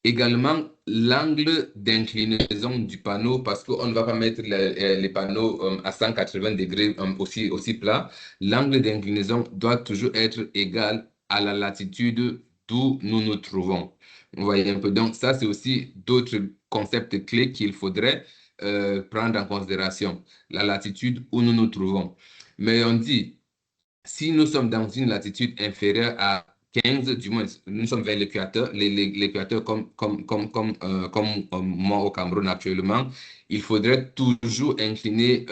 Également, l'angle d'inclinaison du panneau, parce qu'on ne va pas mettre les panneaux à 180 degrés aussi plat. L'angle d'inclinaison doit toujours être égal à la latitude d'où nous nous trouvons. Vous voyez un peu. Donc, ça, c'est aussi d'autres concepts clés qu'il faudrait prendre en considération. La latitude où nous nous trouvons. Mais on dit, si nous sommes dans une latitude inférieure à 15, du moins, nous sommes vers l'équateur, l'équateur comme moi au Cameroun actuellement, il faudrait toujours incliner,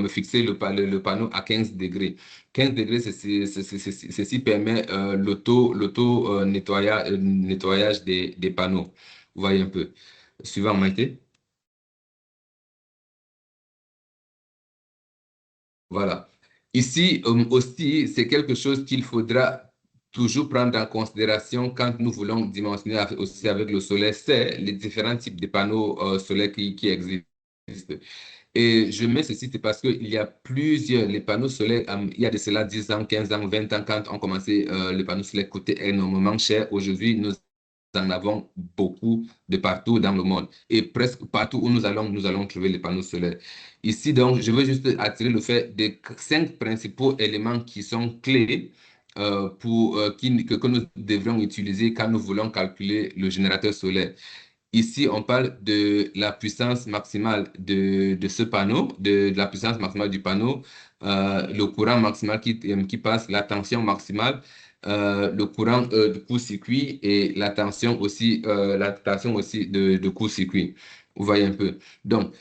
fixer le panneau à 15 degrés. 15 degrés, ceci permet nettoyage des panneaux. Vous voyez un peu. Suivant, Maïté. Voilà. Ici aussi, c'est quelque chose qu'il faudra toujours prendre en considération quand nous voulons dimensionner aussi avec le soleil, c'est les différents types de panneaux solaires qui existent. Et je mets ceci, c'est parce qu'il y a les panneaux solaires, il y a de cela 10 ans, 15 ans, 20 ans, quand on commençait, les panneaux solaires coûtaient énormément cher. Aujourd'hui, nous en avons beaucoup de partout dans le monde. Et presque partout où nous allons trouver les panneaux solaires. Ici, donc, je veux juste attirer le fait des 5 principaux éléments qui sont clés que nous devrions utiliser quand nous voulons calculer le générateur solaire. Ici, on parle de la puissance maximale de ce panneau, de la puissance maximale du panneau, le courant maximal qui passe, la tension maximale, le courant de court-circuit et la tension aussi de court-circuit. Vous voyez un peu. Donc,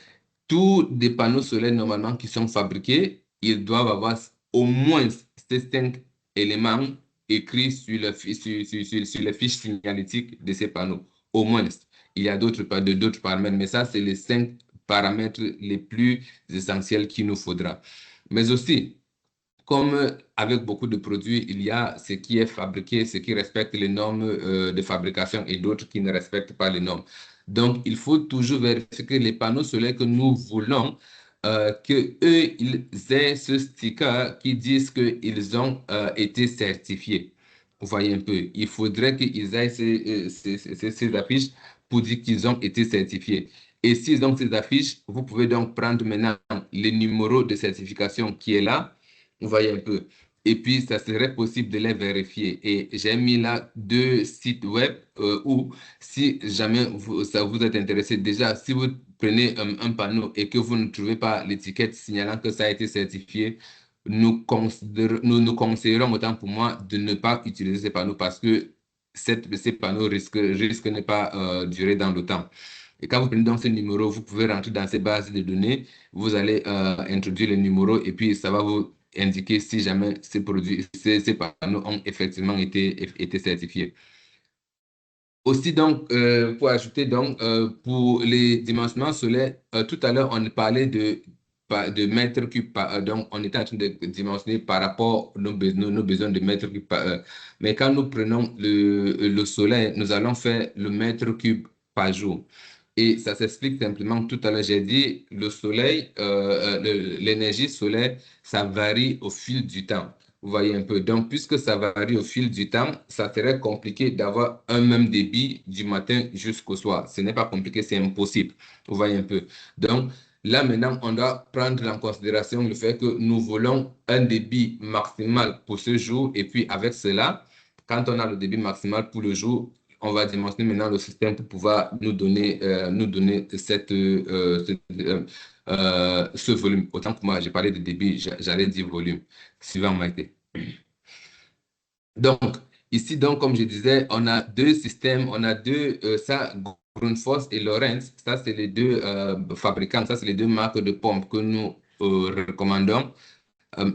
tous des panneaux solaires normalement qui sont fabriqués, ils doivent avoir au moins ces 5 éléments écrits sur les fiches signalétiques de ces panneaux. Au moins. Il y a d'autres paramètres, mais ça, c'est les 5 paramètres les plus essentiels qu'il nous faudra. Mais aussi, comme avec beaucoup de produits, il y a ce qui est fabriqué, ce qui respecte les normes de fabrication et d'autres qui ne respectent pas les normes. Donc, il faut toujours vérifier que les panneaux solaires que nous voulons, qu'ils aient ce sticker qui disent qu'ils ont été certifiés. Vous voyez un peu, il faudrait qu'ils aient ces affiches pour dire qu'ils ont été certifiés. Et s'ils ont ces affiches, vous pouvez donc prendre maintenant le numéro de certification qui est là. Vous voyez un peu. Et puis, ça serait possible de les vérifier. Et j'ai mis là 2 sites web où, si jamais ça vous est intéressé, déjà, si vous prenez un panneau et que vous ne trouvez pas l'étiquette signalant que ça a été certifié, nous conseillerons, autant pour moi, de ne pas utiliser ces panneaux parce que ces panneaux risquent de ne pas durer dans le temps. Et quand vous prenez donc ce numéro, vous pouvez rentrer dans ces bases de données, vous allez introduire le numéro et puis ça va vous indiquer si jamais ces panneaux ont effectivement été certifiés. Aussi, donc, pour ajouter, donc, pour les dimensionnements solaires, tout à l'heure, on parlait de mètres cubes donc, on était en train de dimensionner par rapport à nos besoins de mètres cubes par heure. Mais quand nous prenons le soleil, nous allons faire le mètre cube par jour. Et ça s'explique simplement. Tout à l'heure, j'ai dit, le soleil, l'énergie solaire, ça varie au fil du temps. Vous voyez un peu. Donc, puisque ça varie au fil du temps, ça serait compliqué d'avoir un même débit du matin jusqu'au soir. Ce n'est pas compliqué, c'est impossible. Vous voyez un peu. Donc, là, maintenant, on doit prendre en considération le fait que nous voulons un débit maximal pour ce jour. Et puis, avec cela, quand on a le débit maximal pour le jour, on va dimensionner maintenant le système pour pouvoir nous donner ce volume. Autant que moi, j'ai parlé de débit, j'allais dire volume. Suivant, Maïté. Donc, Ici, donc, comme je disais, on a deux systèmes, on a deux, ça, Grundfos et Lorenz, ça, c'est les deux fabricants, ça, c'est les deux marques de pompes que nous recommandons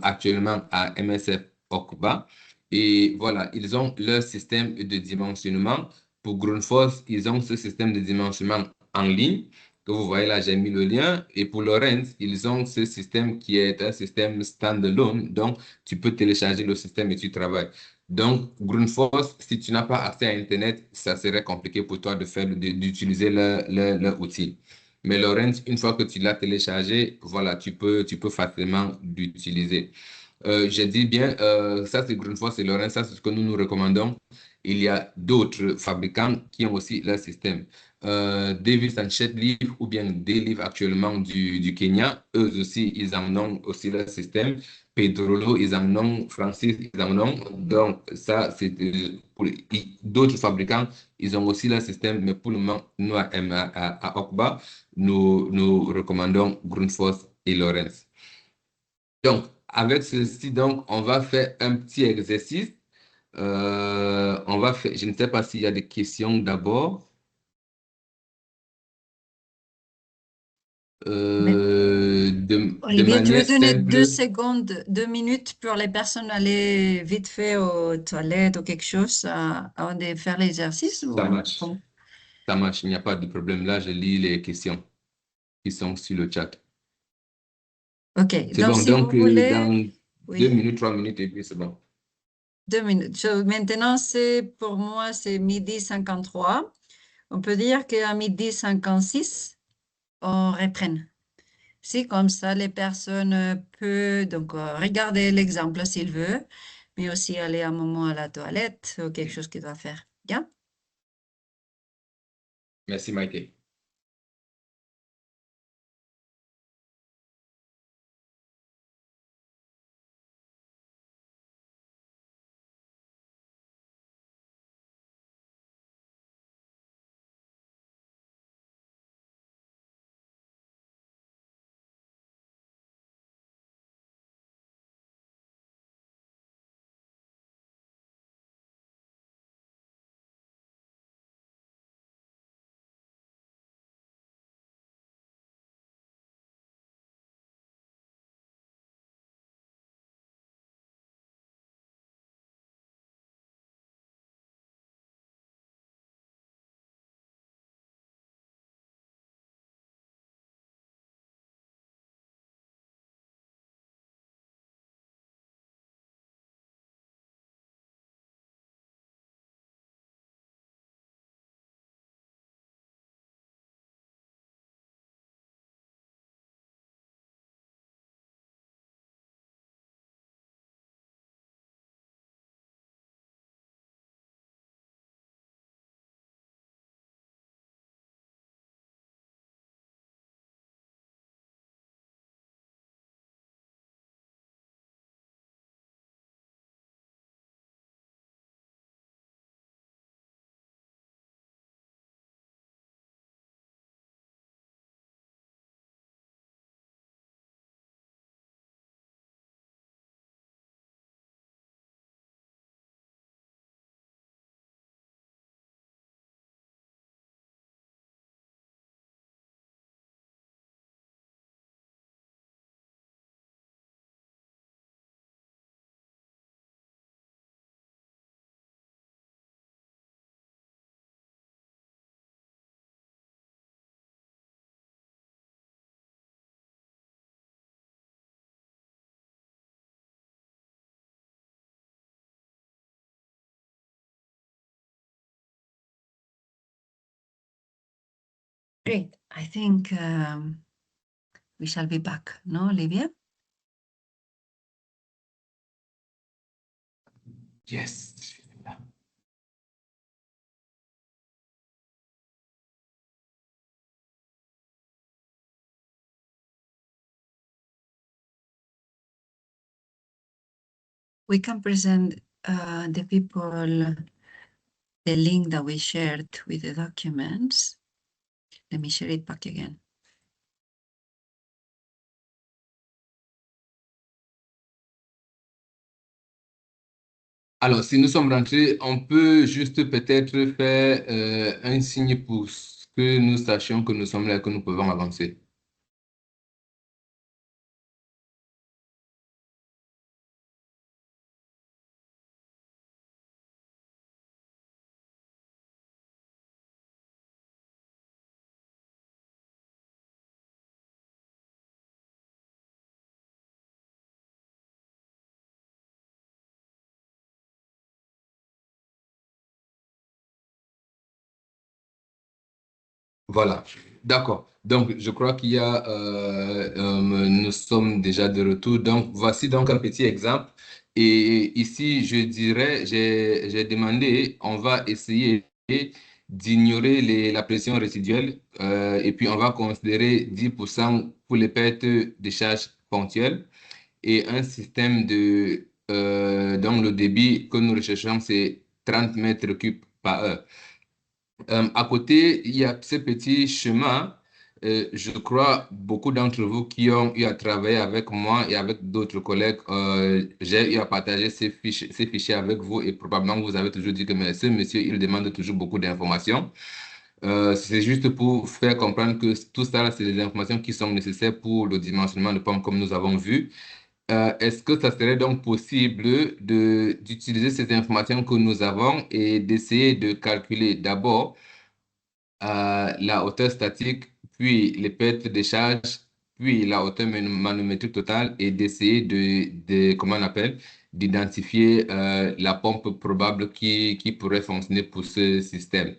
actuellement à MSF Okuba. Et voilà, ils ont leur système de dimensionnement. Pour Grundfos, ils ont ce système de dimensionnement en ligne que vous voyez là, j'ai mis le lien. Et pour Lorenz, ils ont ce système qui est un système standalone. Donc, tu peux télécharger le système et tu travailles. Donc, Grundfos, si tu n'as pas accès à Internet, ça serait compliqué pour toi d'utiliser leur outil. Mais Lorenz, une fois que tu l'as téléchargé, voilà, tu peux facilement l'utiliser. J'ai dit bien, ça c'est Grundfos et Lorenz, ça c'est ce que nous nous recommandons. Il y a d'autres fabricants qui ont aussi leur système. Davis and Shetley ou bien Deliv actuellement du Kenya, eux aussi, ils en ont aussi leur système. Pedrolo, ils en ont. Francis, ils en ont. Donc, ça, c'est pour d'autres fabricants, ils ont aussi leur système, mais pour le moment, nous, à Okba, nous recommandons Grundfos et Lorenz. Donc, avec ceci, donc, on va faire un petit exercice. On va faire, je ne sais pas s'il y a des questions d'abord. De Olivier, tu veux manière donner 2 simple. secondes, 2 minutes pour les personnes aller vite fait aux toilettes ou quelque chose avant de faire l'exercice ou Ça marche. comment? Ça marche, il n'y a pas de problème. Là, je lis les questions qui sont sur le chat. Ok, C'est donc bon, si vous donc voulez, dans 2 oui, minutes, 3 minutes, et puis c'est bon. 2 minutes. Maintenant, pour moi, c'est midi 53. On peut dire qu'à midi 56, on reprenne. Si comme ça, les personnes peuvent donc regarder l'exemple s'ils veulent, mais aussi aller un moment à la toilette ou quelque chose qu'ils doivent faire. Bien? Merci, Maïté. Great. I think we shall be back, no, Olivia? Yes. We can present the people the link that we shared with the documents. Let me share it back again. Alors, si nous sommes rentrés, on peut juste peut-être faire un signe pour que nous sachions que nous sommes là et que nous pouvons avancer. Voilà, d'accord. Donc, je crois qu'il y a, nous sommes déjà de retour. Donc, voici donc un petit exemple. Et ici, je dirais, j'ai demandé, on va essayer d'ignorer la pression résiduelle et puis on va considérer 10% pour les pertes de charge ponctuelles et un système donc le débit que nous recherchons, c'est 30 mètres cubes par heure. À côté, il y a ce petit chemin. Je crois beaucoup d'entre vous qui ont eu à travailler avec moi et avec d'autres collègues, j'ai eu à partager ces fichiers avec vous et probablement vous avez toujours dit que mais ce monsieur, il demande toujours beaucoup d'informations. C'est juste pour faire comprendre que tout ça, c'est des informations qui sont nécessaires pour le dimensionnement de pommes comme nous avons vu. Est-ce que ça serait donc possible d'utiliser ces informations que nous avons et d'essayer de calculer d'abord la hauteur statique, puis les pertes de charge, puis la hauteur manométrique totale et d'essayer comment on appelle, d'identifier la pompe probable qui pourrait fonctionner pour ce système.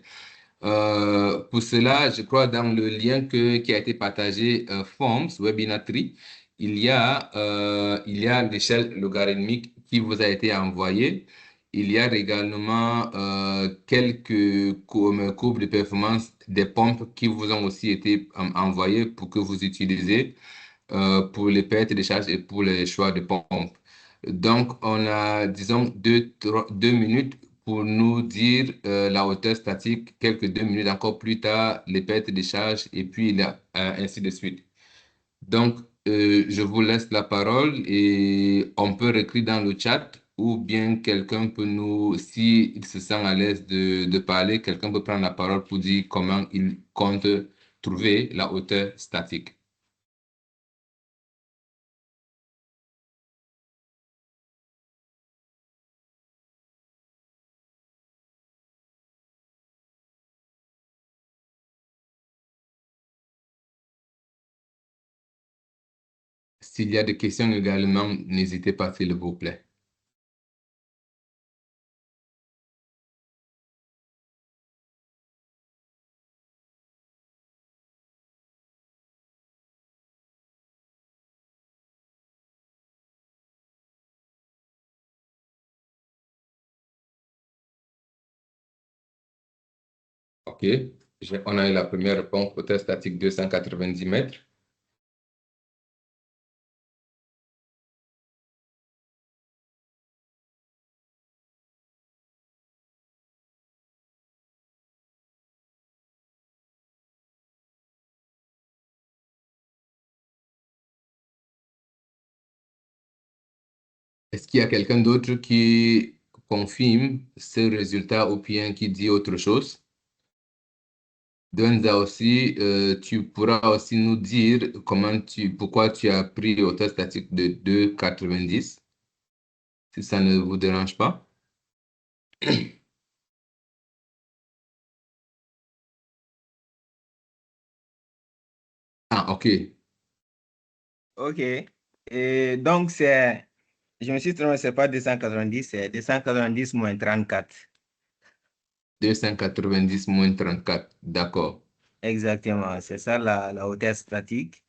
Pour cela, je crois dans le lien qui a été partagé, Forms, Webinatry, il y a l'échelle logarithmique qui vous a été envoyée. Il y a également quelques courbes de performance des pompes qui vous ont aussi été envoyées pour que vous utilisez pour les pertes de charge et pour les choix de pompes. Donc, on a, disons, 2 minutes pour nous dire la hauteur statique, quelques 2 minutes encore plus tard, les pertes de charge et puis ainsi de suite. Donc, je vous laisse la parole et on peut écrire dans le chat ou bien quelqu'un peut nous, s'il se sent à l'aise de parler, quelqu'un peut prendre la parole pour dire comment il compte trouver la hauteur statique. S'il y a des questions également, n'hésitez pas, s'il vous plaît. OK. On a eu la première réponse, hauteur statique 290 mètres. Est-ce qu'il y a quelqu'un d'autre qui confirme ce résultat ou bien qui dit autre chose? Denza aussi, tu pourras aussi nous dire pourquoi tu as pris hauteur statique de 2,90, si ça ne vous dérange pas. Ah, OK. OK. Et donc, je me suis trompé, ce n'est pas 290, c'est 290 moins 34. 290 moins 34, d'accord. Exactement, c'est ça la hauteur statique.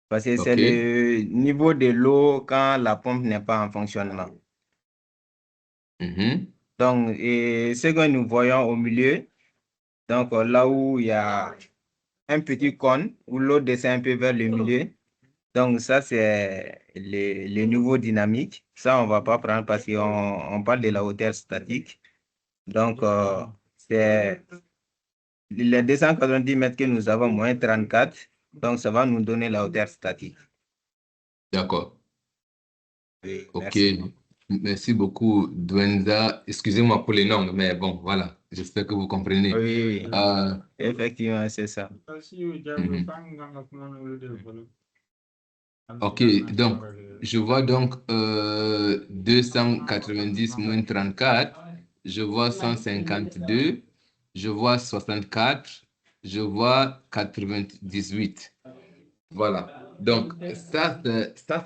Parce que c'est OK. le niveau de l'eau quand la pompe n'est pas en fonctionnement. Mhm. Donc, et ce que nous voyons au milieu, donc là où il y a un petit cône où l'eau descend un peu vers le milieu, donc ça c'est le niveau dynamique. Ça, on ne va pas prendre parce qu'on parle de la hauteur statique. Donc, c'est les 290 mètres que nous avons moins 34. Donc, ça va nous donner la hauteur statique. D'accord. Oui, OK. merci. Merci beaucoup, Dwenza. Excusez-moi pour les noms, mais bon, voilà. J'espère que vous comprenez. Oui, oui, Euh, effectivement, c'est ça. mhm. Ok, donc, je vois donc 290 moins 34, je vois 152, je vois 64, je vois 98. Voilà. Donc, ça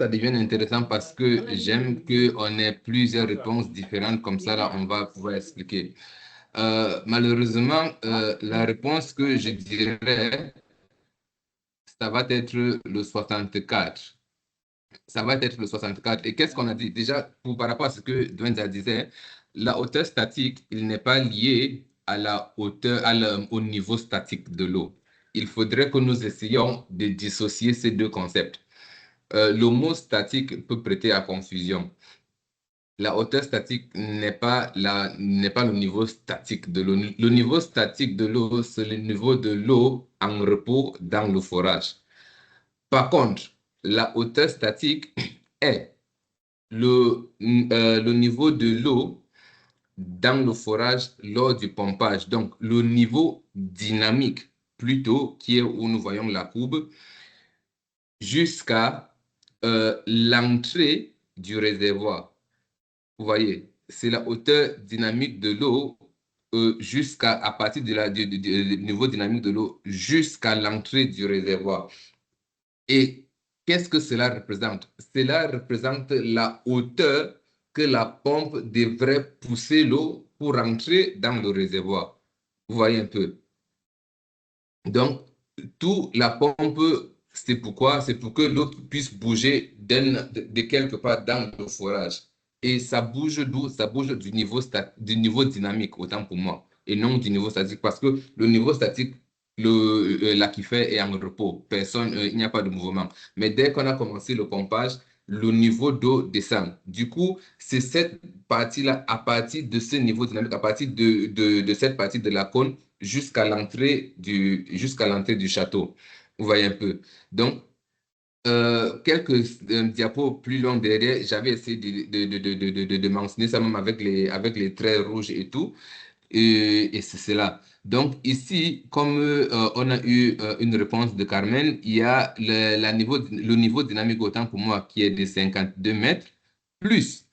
devient intéressant parce que j'aime qu'on ait plusieurs réponses différentes. Comme ça, là, on va pouvoir expliquer. Malheureusement, la réponse que je dirais, ça va être le 64. Ça va être le 64. Et qu'est-ce qu'on a dit? Déjà, par rapport à ce que Dwenza disait, la hauteur statique, il n'est pas lié à la hauteur, au niveau statique de l'eau. Il faudrait que nous essayions de dissocier ces deux concepts. Le mot statique peut prêter à confusion. La hauteur statique n'est pas le niveau statique de l'eau. Le niveau statique de l'eau, c'est le niveau de l'eau en repos dans le forage. Par contre, la hauteur statique est le niveau de l'eau dans le forage lors du pompage. Donc, le niveau dynamique, plutôt, qui est où nous voyons la courbe, jusqu'à l'entrée du réservoir. Vous voyez, c'est la hauteur dynamique de l'eau à partir du niveau dynamique de l'eau jusqu'à l'entrée du réservoir. Et qu'est-ce que cela représente? Cela représente la hauteur que la pompe devrait pousser l'eau pour entrer dans le réservoir. Vous voyez un peu. Donc, tout la pompe, c'est pourquoi? C'est pour que l'eau puisse bouger de quelque part dans le forage. Et ça bouge d'où? Ça bouge du niveau dynamique, autant pour moi, et non du niveau statique. Parce que le niveau statique, l'aquifer est en repos. Il n'y a pas de mouvement. Mais dès qu'on a commencé le pompage, le niveau d'eau descend. Du coup, c'est cette partie-là, à partir de ce niveau dynamique, à partir de cette partie de la cône, jusqu'à l'entrée du château. Vous voyez un peu. Donc, quelques diapos plus longs derrière, j'avais essayé de mentionner ça même avec les traits rouges et tout. Et c'est cela. Donc, ici, comme on a eu une réponse de Carmen, il y a le niveau dynamique autant pour moi qui est de 52 mètres, plus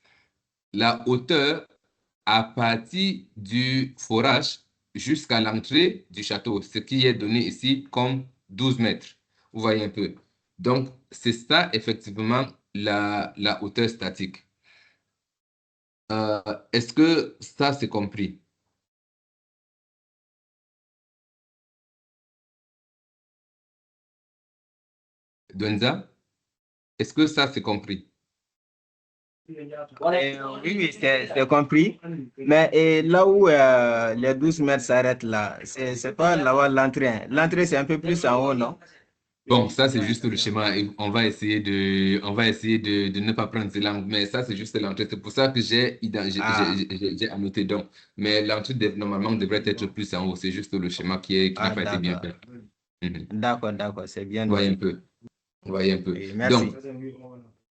la hauteur à partir du forage jusqu'à l'entrée du château, ce qui est donné ici comme 12 mètres. Vous voyez un peu. Donc, c'est ça effectivement la hauteur statique. Est-ce que ça c'est compris? Dwenza, est-ce que ça c'est compris? Oui, oui, c'est compris. Mais là où les 12 mètres s'arrêtent là, c'est pas là-bas l'entrée, hein. L'entrée, c'est un peu plus en haut, non? Bon, ça c'est juste le schéma. Et on va essayer de ne pas prendre ces langues, mais ça c'est juste l'entrée. C'est pour ça que Ah, j'ai annoté donc. Mais l'entrée normalement devrait être plus en haut. C'est juste le schéma qui n'a ah, pas été bien d'accord. fait. Mhm. D'accord, c'est bien Voyez un noté. peu. Voyez un peu. Oui, Donc, merci.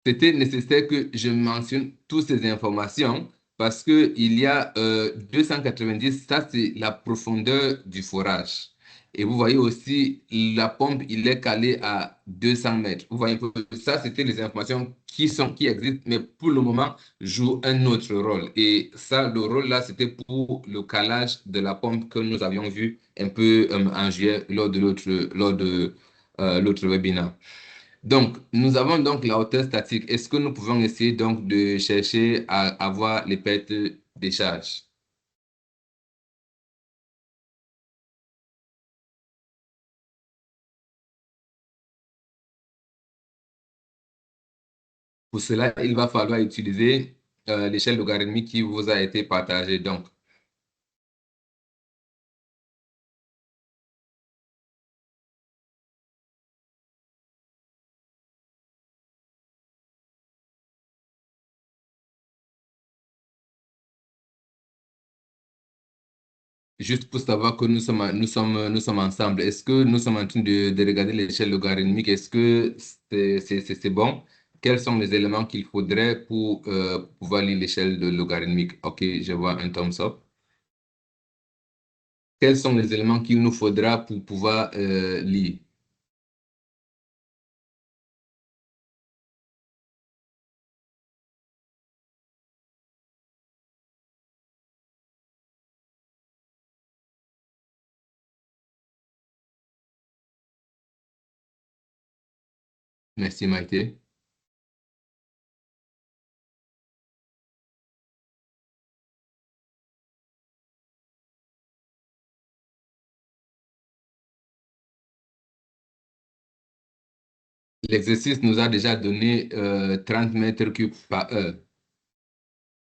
c'était nécessaire que je mentionne toutes ces informations parce qu'il y a 290, ça c'est la profondeur du forage. Et vous voyez aussi, la pompe, il est calé à 200 mètres. Vous voyez un peu, ça c'était les informations qui existent, mais pour le moment, jouent un autre rôle. Et ça, le rôle là, c'était pour le calage de la pompe que nous avions vu un peu en juillet lors de l'autre webinaire. Donc, nous avons donc la hauteur statique. Est-ce que nous pouvons essayer donc de chercher à avoir les pertes des charges? Pour cela, il va falloir utiliser l'échelle logarithmique qui vous a été partagée. Donc, juste pour savoir que nous sommes ensemble, est-ce que nous sommes en train de regarder l'échelle logarithmique? Est-ce que c'est bon? quels sont les éléments qu'il faudrait pour pouvoir lire l'échelle de logarithmique? OK, je vois un thumbs up. Quels sont les éléments qu'il nous faudra pour pouvoir lire? Merci, Maïté. L'exercice nous a déjà donné 30 mètres cubes par heure.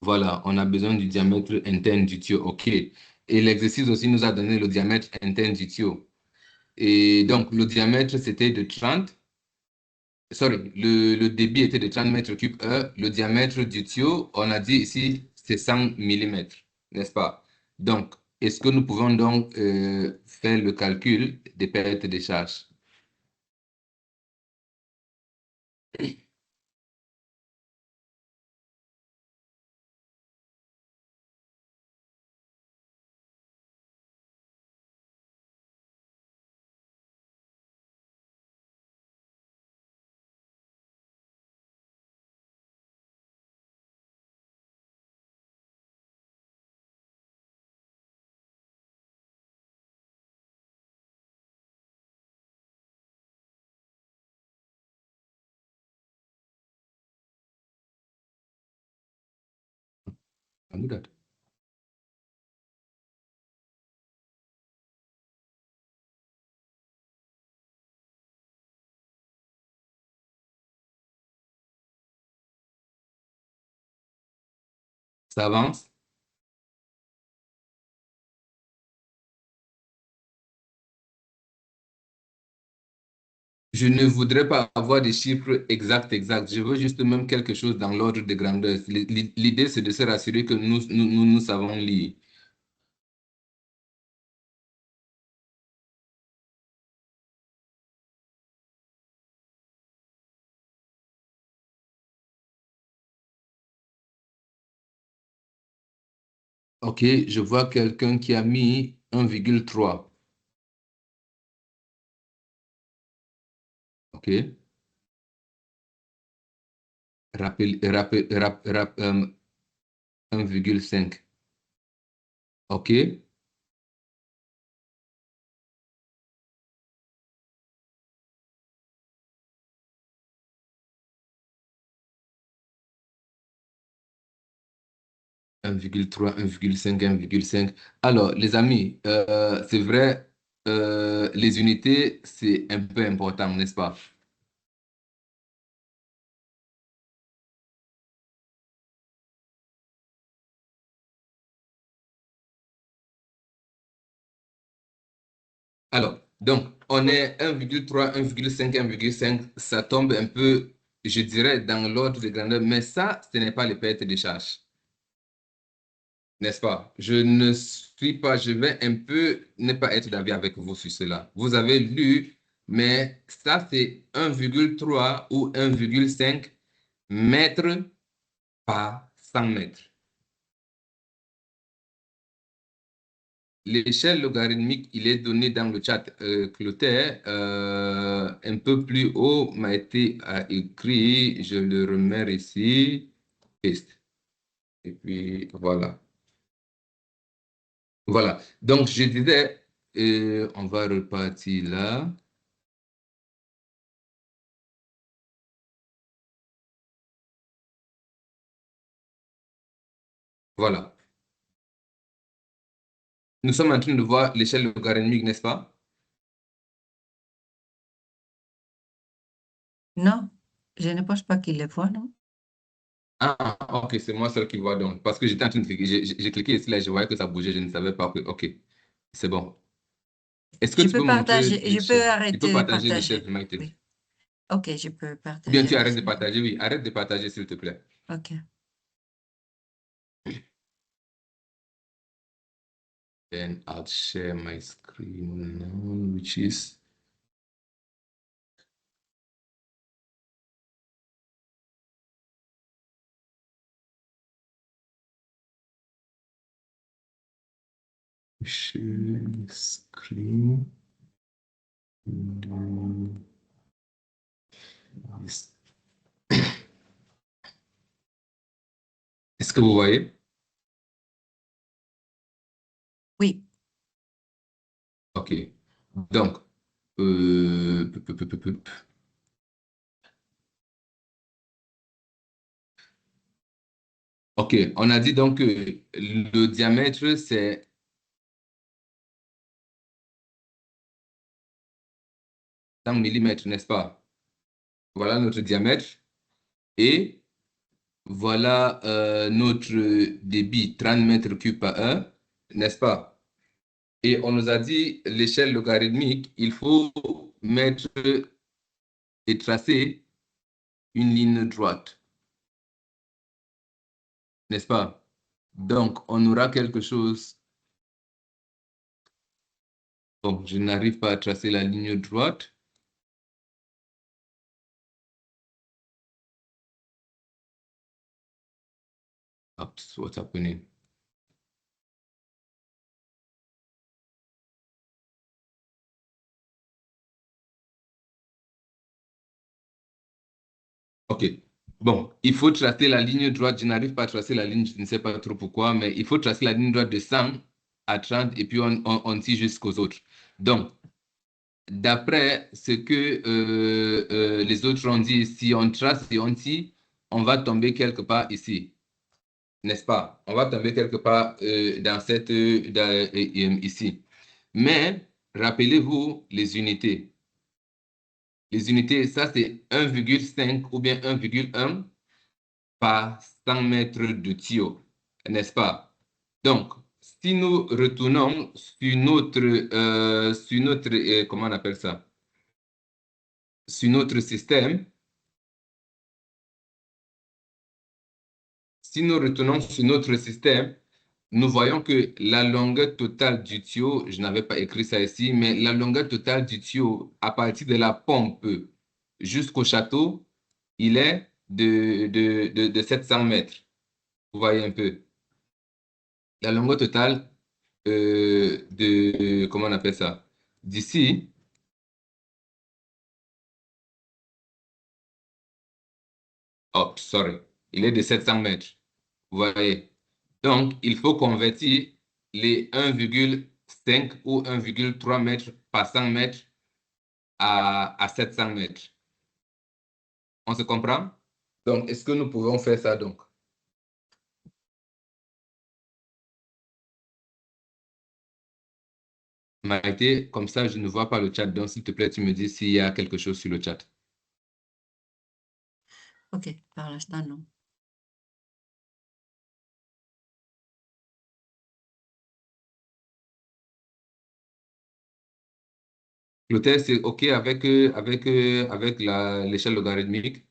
Voilà, on a besoin du diamètre interne du tuyau. OK. Et l'exercice aussi nous a donné le diamètre interne du tuyau. Et donc, le diamètre, c'était de 30. Sorry, le débit était de 30 mètres cubes heure. Le diamètre du tuyau, on a dit ici, c'est 100 millimètres, n'est-ce pas? Donc, est-ce que nous pouvons donc faire le calcul des pertes de charge? Amoudat. Ça avance? Je ne voudrais pas avoir des chiffres exacts. Je veux juste même quelque chose dans l'ordre de grandeur. L'idée, c'est de se rassurer que nous savons lire. OK, je vois quelqu'un qui a mis 1,3. OK. 1,5. OK. 1,3, 1,5, 1,5. Alors, les amis, c'est vrai, les unités, c'est un peu important, n'est-ce pas? Alors, donc, on est 1,3, 1,5, 1,5. Ça tombe un peu, je dirais, dans l'ordre de grandeur, mais ça, ce n'est pas les pertes de charge. N'est-ce pas? Je ne suis pas, je vais un peu ne pas être d'avis avec vous sur cela. Vous avez lu, mais ça, c'est 1,3 ou 1,5 mètres par 100 mètres. L'échelle logarithmique, il est donné dans le chat. Clotaire, un peu plus haut, m'a été écrit, je le remets ici, paste. Et puis, voilà. Voilà. Donc, je disais, on va repartir là. Voilà. Nous sommes en train de voir l'échelle logarithmique, n'est-ce pas? Non, je ne pense pas qu'il le voit, non? Ah, ok, c'est moi seul qui vois donc. Parce que j'étais en train de cliquer, j'ai cliqué ici, là, je voyais que ça bougeait, je ne savais pas que. Ok, c'est bon. Est-ce que Je tu peux peux montrer partager, je peux l'échelle? Tu peux arrêter de partager l'échelle, partager. Maïté. Oui. OK, je peux Ou bien partager tu arrêtes de l'échelle. partager, oui. Arrête de partager, s'il te plaît. OK. Then I'll share my screen now, which is J'écris le- Est-ce que vous voyez? Oui, OK. Donc, peu, peu, peu, peu, peu. OK, on a dit donc que le diamètre, c'est 100 mm, n'est-ce pas? Voilà notre diamètre. Et voilà notre débit, 30 mètres cubes par heure, n'est-ce pas? Et on nous a dit l'échelle logarithmique, il faut mettre et tracer une ligne droite, n'est-ce pas? Donc, on aura quelque chose. Bon, je n'arrive pas à tracer la ligne droite. Oops, what's happening? OK. Bon, il faut tracer la ligne droite. Je n'arrive pas à tracer la ligne, je ne sais pas trop pourquoi, mais il faut tracer la ligne droite de 100 à 30 et puis on tire jusqu'aux autres. Donc, d'après ce que les autres ont dit, si on trace et on tire, on va tomber quelque part ici, n'est-ce pas? On va tomber quelque part dans cette, ici. Mais rappelez-vous les unités. Les unités, ça c'est 1,5 ou bien 1,1 par 100 mètres de tuyau, n'est-ce pas? Donc, si nous retournons sur notre comment on appelle ça? Sur notre système, si nous retournons sur notre système, nous voyons que la longueur totale du tuyau, je n'avais pas écrit ça ici, mais la longueur totale du tuyau à partir de la pompe jusqu'au château, il est de 700 mètres. Vous voyez un peu. La longueur totale comment on appelle ça? D'ici, oh, sorry, il est de 700 mètres. Vous voyez? Donc, il faut convertir les 1,5 ou 1,3 mètres par 100 mètres à 700 mètres. On se comprend? Donc, est-ce que nous pouvons faire ça donc? Maïté, comme ça, je ne vois pas le chat. Donc, s'il te plaît, tu me dis s'il y a quelque chose sur le chat. ok, par l'instant, non. Clotaire, c'est OK avec, avec l'échelle logarithmique?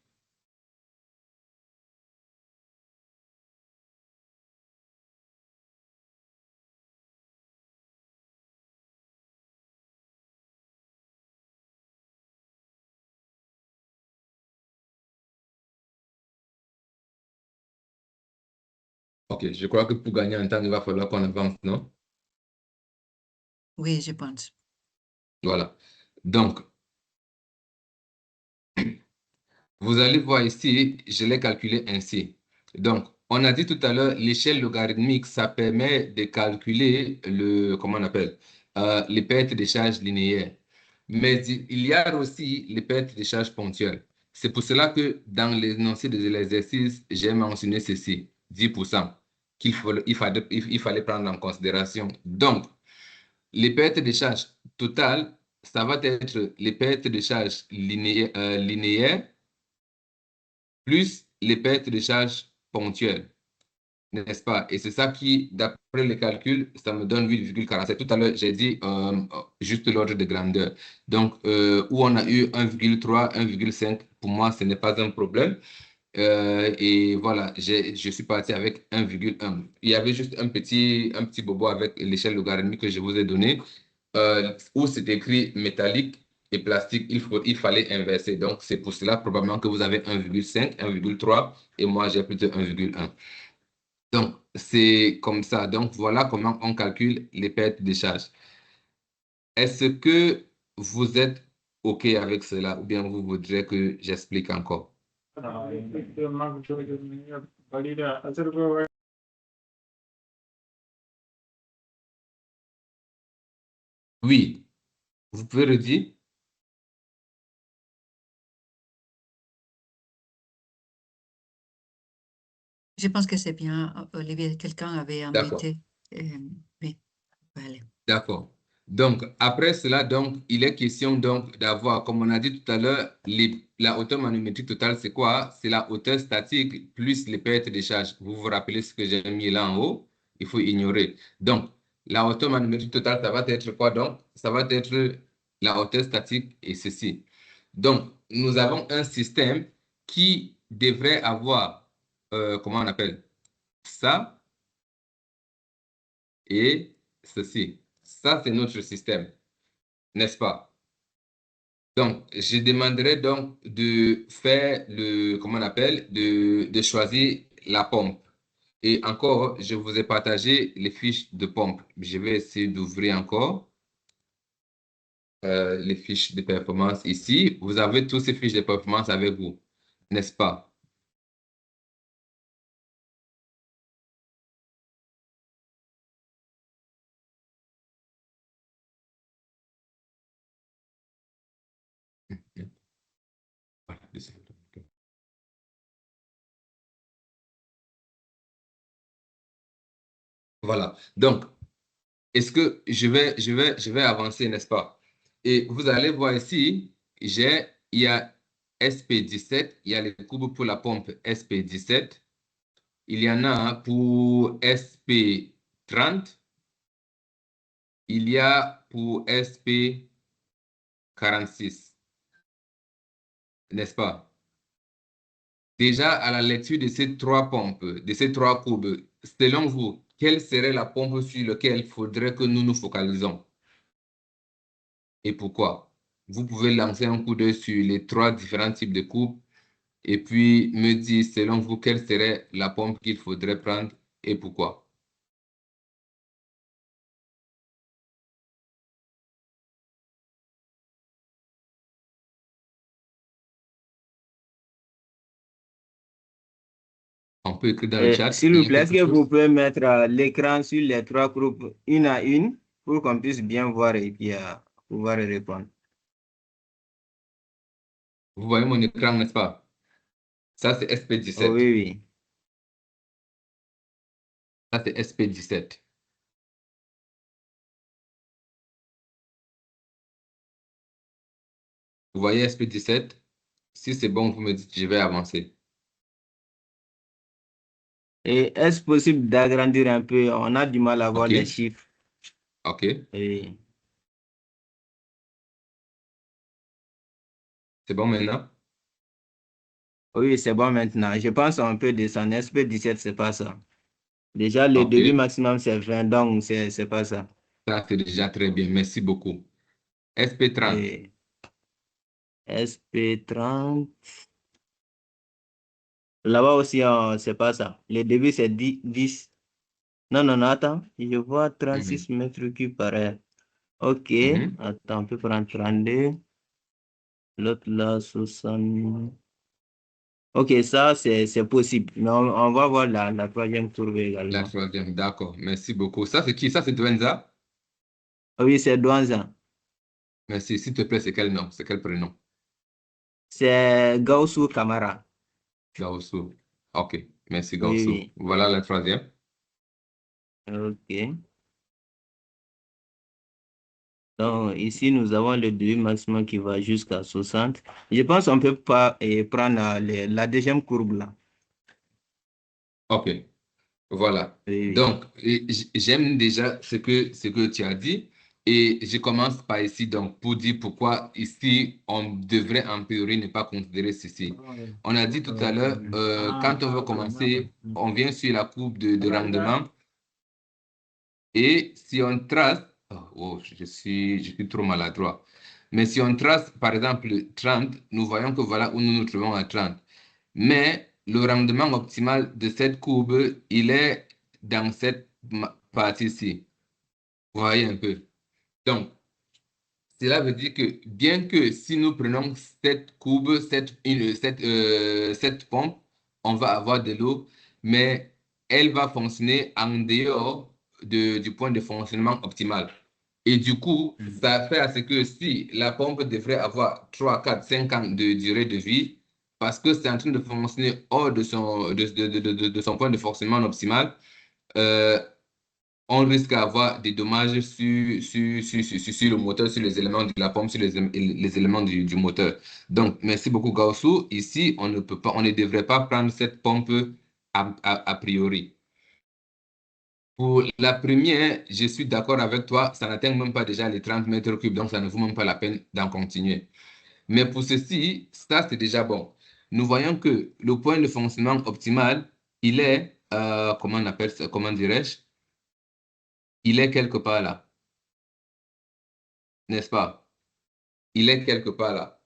OK, je crois que pour gagner un temps, il va falloir qu'on avance, non? Oui, je pense. Voilà. Donc, vous allez voir ici, je l'ai calculé ainsi. Donc, on a dit tout à l'heure, l'échelle logarithmique, ça permet de calculer comment on appelle, les pertes de charges linéaires. Mais il y a aussi les pertes de charges ponctuelles. C'est pour cela que dans l'énoncé de l'exercice, j'ai mentionné ceci, 10%, il fallait prendre en considération. Donc, les pertes de charges totales, ça va être les pertes de charges linéaires plus les pertes de charge ponctuelles, n'est-ce pas? Et c'est ça qui, d'après les calculs, ça me donne 8,47. Tout à l'heure, j'ai dit juste l'ordre de grandeur. Donc, où on a eu 1,3, 1,5, pour moi, ce n'est pas un problème. Et voilà, je suis parti avec 1,1. Il y avait juste un petit bobo avec l'échelle logarithmique que je vous ai donné, où c'est écrit métallique et plastique, il fallait inverser. Donc, c'est pour cela probablement que vous avez 1,5, 1,3 et moi, j'ai plutôt 1,1. Donc, c'est comme ça. Donc, voilà comment on calcule les pertes de charge. Est-ce que vous êtes OK avec cela ou bien vous voudrez que j'explique encore? Oui, vous pouvez redire? Je pense que c'est bien, Olivier. Quelqu'un avait D'accord. invité. Oui, on peut aller. D'accord. Donc, après cela, donc, il est question donc d'avoir, comme on a dit tout à l'heure, la hauteur manométrique totale, c'est quoi? C'est la hauteur statique plus les pertes de charge. Vous vous rappelez ce que j'ai mis là en haut? Il faut ignorer. Donc, la hauteur manométrique totale, ça va être quoi donc? Ça va être la hauteur statique et ceci. Donc, nous avons un système qui devrait avoir, comment on appelle ça et ceci. Ça, c'est notre système, n'est-ce pas? Donc, je demanderai donc de faire comment on appelle, de choisir la pompe. Et encore, je vous ai partagé les fiches de pompe. Je vais essayer d'ouvrir encore les fiches de performance ici. Vous avez tous ces fiches de performance avec vous, n'est-ce pas? Voilà. Donc, est-ce que je vais avancer, n'est-ce pas? Et vous allez voir ici, il y a SP17, il y a les courbes pour la pompe SP17, il y en a pour SP30, il y a pour SP46, n'est-ce pas? Déjà, à la lecture de ces trois pompes, de ces trois courbes, selon vous, quelle serait la pompe sur laquelle il faudrait que nous nous focalisons? Et pourquoi? Vous pouvez lancer un coup d'œil sur les trois différents types de coupes et puis me dire, selon vous, quelle serait la pompe qu'il faudrait prendre et pourquoi. On peut écrire dans le chat. S'il Il vous y a plaît, est-ce quelque que vous chose? pouvez mettre l'écran sur les trois groupes une à une pour qu'on puisse bien voir et puis pouvoir répondre? Vous voyez mon écran, n'est-ce pas? Ça, c'est Oh, SP17. oui, oui. Ça, c'est SP17. Vous voyez SP17? Si c'est bon, vous me dites, je vais avancer. Et est-ce possible d'agrandir un peu? On a du mal à voir OK. les chiffres. OK. Oui. C'est bon maintenant? Oui, c'est bon maintenant. Je pense qu'on peut descendre. SP17, c'est pas ça. Déjà, le OK. début maximum, c'est 20, donc c'est pas ça. Ça, c'est déjà très bien. Merci beaucoup. SP30. Oui. SP30. Là-bas aussi, c'est pas ça. Le début, c'est 10. Non, non, non, attends. Je vois 36 mètres cubes par heure. OK. Mhm. Attends, on peut prendre 32. L'autre là, 60. OK, ça, c'est possible. Mais on va voir la troisième courbe La également. troisième, d'accord. Merci beaucoup. Ça, c'est qui? Ça, c'est Douenza? Oui, c'est Douanza. Merci. S'il te plaît, c'est quel nom? C'est quel prénom? C'est Gaussou Kamara. Gaussou. OK. Merci, Oui, Gaussou. oui. Voilà la troisième. OK. Donc, ici, nous avons le début maximum qui va jusqu'à 60. Je pense qu'on peut pas prendre la deuxième courbe là. OK. Voilà. Oui, oui. Donc, j'aime déjà ce que tu as dit et je commence par ici, donc, pour dire pourquoi ici, on devrait en théorie ne pas considérer ceci. On a dit tout à l'heure, quand on veut commencer, on vient sur la courbe de rendement et si on trace, je suis trop maladroit, mais si on trace, par exemple, 30, nous voyons que voilà où nous nous trouvons à 30. Mais le rendement optimal de cette courbe, il est dans cette partie-ci. Vous voyez un peu. Donc, cela veut dire que bien que si nous prenons cette courbe, cette pompe, on va avoir de l'eau, mais elle va fonctionner en dehors du point de fonctionnement optimal. Et du coup, ça fait à ce que si la pompe devrait avoir 3, 4, 5 ans de durée de vie, parce que c'est en train de fonctionner hors de son point de fonctionnement optimal, on risque d'avoir des dommages sur le moteur, sur les éléments de la pompe, sur les éléments du moteur. Donc, merci beaucoup, Gaussou. Ici, on ne devrait pas prendre cette pompe a priori. Pour la première, je suis d'accord avec toi, ça n'atteint même pas déjà les 30 mètres cubes, donc ça ne vaut même pas la peine d'en continuer. Mais pour ceci, ça c'est déjà bon. Nous voyons que le point de fonctionnement optimal, il est, comment on appelle ça, comment dirais-je? Il est quelque part là, n'est-ce pas? Il est quelque part là.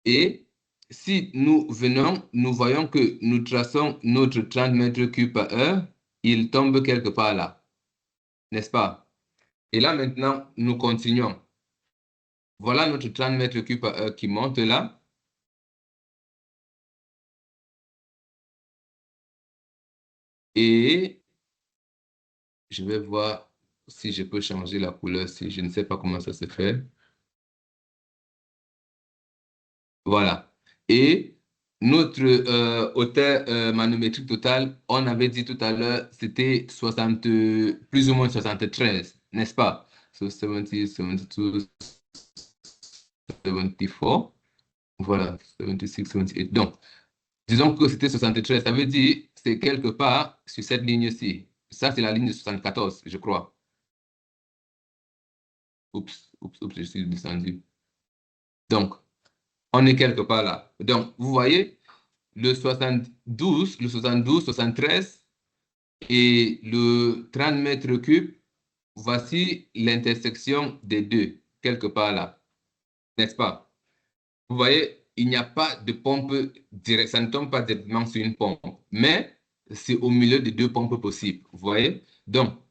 Et si nous venons, nous voyons que nous traçons notre 30 mètres cubes par heure, il tombe quelque part là, n'est-ce pas? Et là maintenant, nous continuons. Voilà notre 30 mètres cubes par heure qui monte là. Et je vais voir si je peux changer la couleur, si je ne sais pas comment ça se fait. Voilà. Et notre hauteur manométrique totale, on avait dit tout à l'heure, c'était plus ou moins 73, n'est-ce pas? So 70, 72, 74. Voilà, 76, 78. Donc, disons que c'était 73. Ça veut dire c'est quelque part sur cette ligne-ci. Ça, c'est la ligne 74, je crois. Oups, je suis descendu. Donc, on est quelque part là. Donc, vous voyez, le 72, 73 et le 30 mètres cubes, voici l'intersection des deux, quelque part là. N'est-ce pas? Vous voyez, il n'y a pas de pompe directe, ça ne tombe pas directement sur une pompe, mais c'est au milieu des deux pompes possibles. Vous voyez? Donc,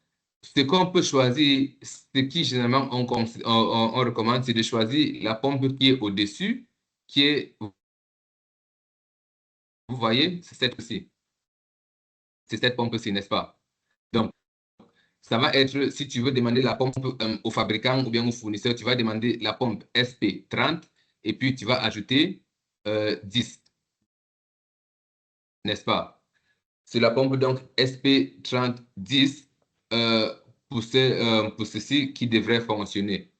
ce qu'on peut choisir, ce qui généralement on recommande, c'est de choisir la pompe qui est au-dessus, qui est, vous voyez, c'est cette-ci. C'est cette pompe-ci, n'est-ce pas? Donc, ça va être, si tu veux demander la pompe au fabricant ou bien au fournisseur, tu vas demander la pompe SP30 et puis tu vas ajouter 10, n'est-ce pas? C'est la pompe donc SP3010 pour ceci qui devrait fonctionner.